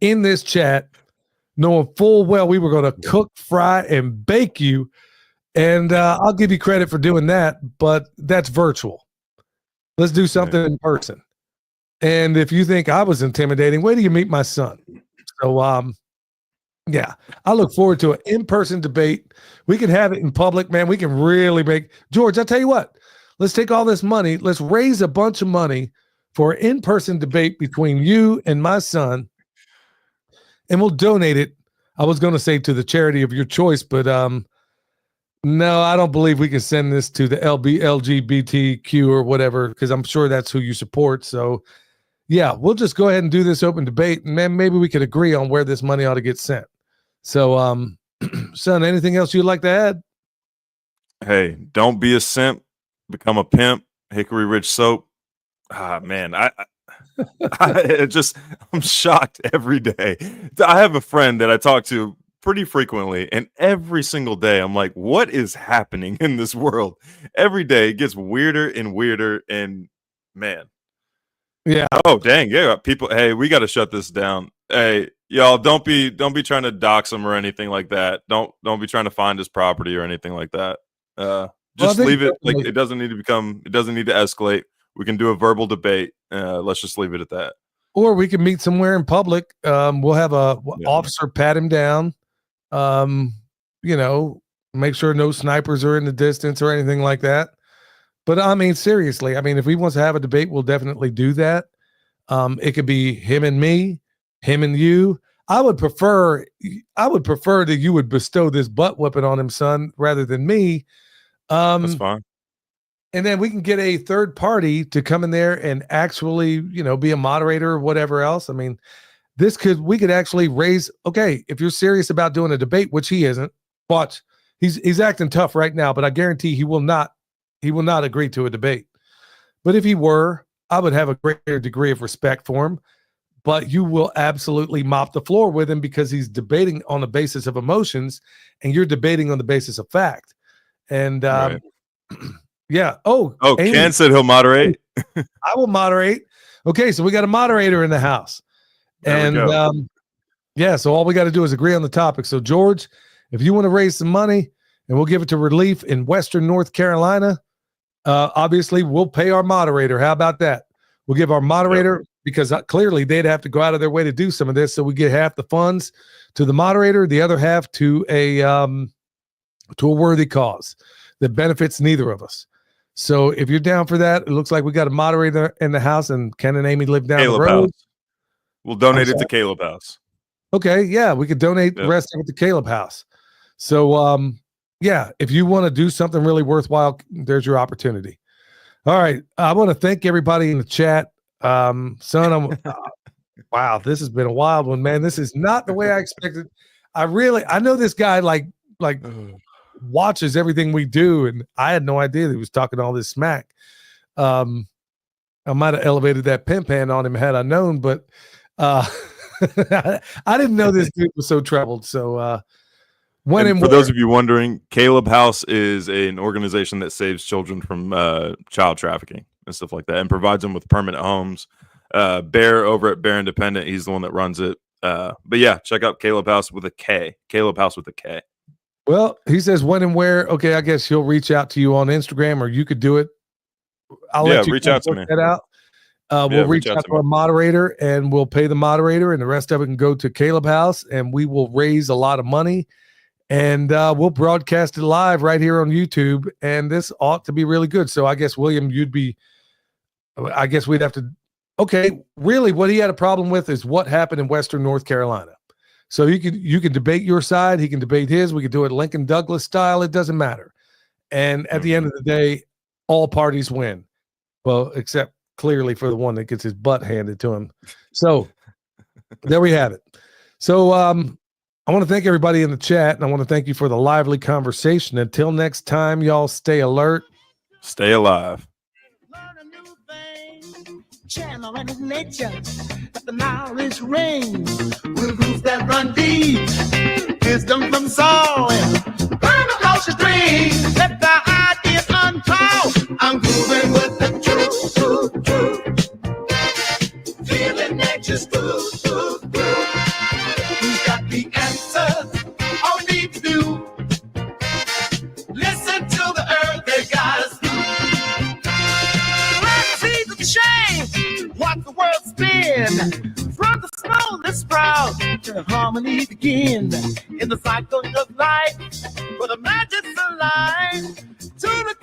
in this chat, knowing full well we were going to cook, fry, and bake you. And I'll give you credit for doing that, but that's virtual. Let's do something in person. And if you think I was intimidating, wait till you meet my son. So, yeah, I look forward to an in-person debate. We can have it in public, man. We can really make George. I'll tell you what. Let's take all this money. Let's raise a bunch of money for an in-person debate between you and my son, and we'll donate it. I was going to say to the charity of your choice, but no, I don't believe we can send this to the LGBTQ or whatever, because I'm sure that's who you support. So, yeah, we'll just go ahead and do this open debate, and then maybe we could agree on where this money ought to get sent. So, son, anything else you'd like to add? Hey, don't be a simp. Become a pimp. Hickory Ridge soap. Man, I'm shocked every day. I have a friend that I talk to pretty frequently, and every single day I'm like, what is happening in this world? Every day it gets weirder and weirder, and man. Yeah. Oh, dang. Yeah, people. Hey, we got to shut this down. Hey, y'all, don't be trying to dox him or anything like that. Don't be trying to find his property or anything like that. Just leave it. Like, it doesn't need to escalate. We can do a verbal debate. Let's just leave it at that. Or we can meet somewhere in public. We'll have a officer pat him down. Make sure no snipers are in the distance or anything like that. But I mean, seriously, if he wants to have a debate, we'll definitely do that. It could be him and me, him and you. I would prefer that you would bestow this butt whipping on him, son, rather than me. That's fine. And then we can get a third party to come in there and actually, be a moderator or whatever else. We could actually raise, okay, if you're serious about doing a debate, which he isn't, watch, he's acting tough right now, but I guarantee he will not agree to a debate. But if he were, I would have a greater degree of respect for him, but you will absolutely mop the floor with him because he's debating on the basis of emotions and you're debating on the basis of fact. And, right. Yeah. Amy, Ken said he'll moderate. I will moderate. Okay, so we got a moderator in the house. So all we got to do is agree on the topic. So, George, if you want to raise some money and we'll give it to relief in Western North Carolina, obviously we'll pay our moderator. How about that? We'll give our moderator, because clearly they'd have to go out of their way to do some of this. So we get half the funds to the moderator, the other half to a worthy cause that benefits neither of us. So if you're down for that, it looks like we got a moderator in the house, and Ken and Amy live down the road. House. We'll donate it to Caleb House. Okay, yeah, we could donate the rest of it to Caleb House. So, if you want to do something really worthwhile, there's your opportunity. All right, I want to thank everybody in the chat. Son, wow, this has been a wild one, man. This is not the way I expected. I know this guy like watches everything we do, and I had no idea that he was talking all this smack. I might have elevated that pimp hand on him had I known, but I didn't know this dude was so troubled. So for those of you wondering, Caleb House is an organization that saves children from child trafficking and stuff like that, and provides them with permanent homes. Bear over at Bear Independent, he's the one that runs it. But yeah, check out Caleb House with a K. Caleb House with a K. Well, he says when and where. Okay, I guess he'll reach out to you on Instagram, or you could do it. I'll let you reach out to me. That out. We'll reach out to our moderator, and we'll pay the moderator, and the rest of it can go to Caleb House, and we will raise a lot of money, and we'll broadcast it live right here on YouTube, and this ought to be really good. So I guess, William, we'd have to. Okay, really, what he had a problem with is what happened in Western North Carolina. So you can debate your side. He can debate his. We could do it Lincoln Douglas style. It doesn't matter. And at the end of the day, all parties win. Well, except clearly for the one that gets his butt handed to him. So there we have it. So I want to thank everybody in the chat, and I want to thank you for the lively conversation. Until next time, y'all stay alert. Stay alive. Channel and nature, let the knowledge ring. With roots that run deep, wisdom from soil, burn across the stream. Let the ideas unfold. I'm grooving with the truth. Feeling nature's groove. From the smallest sprout to harmony begin in the cycle of life. For the magic's alive. Tune to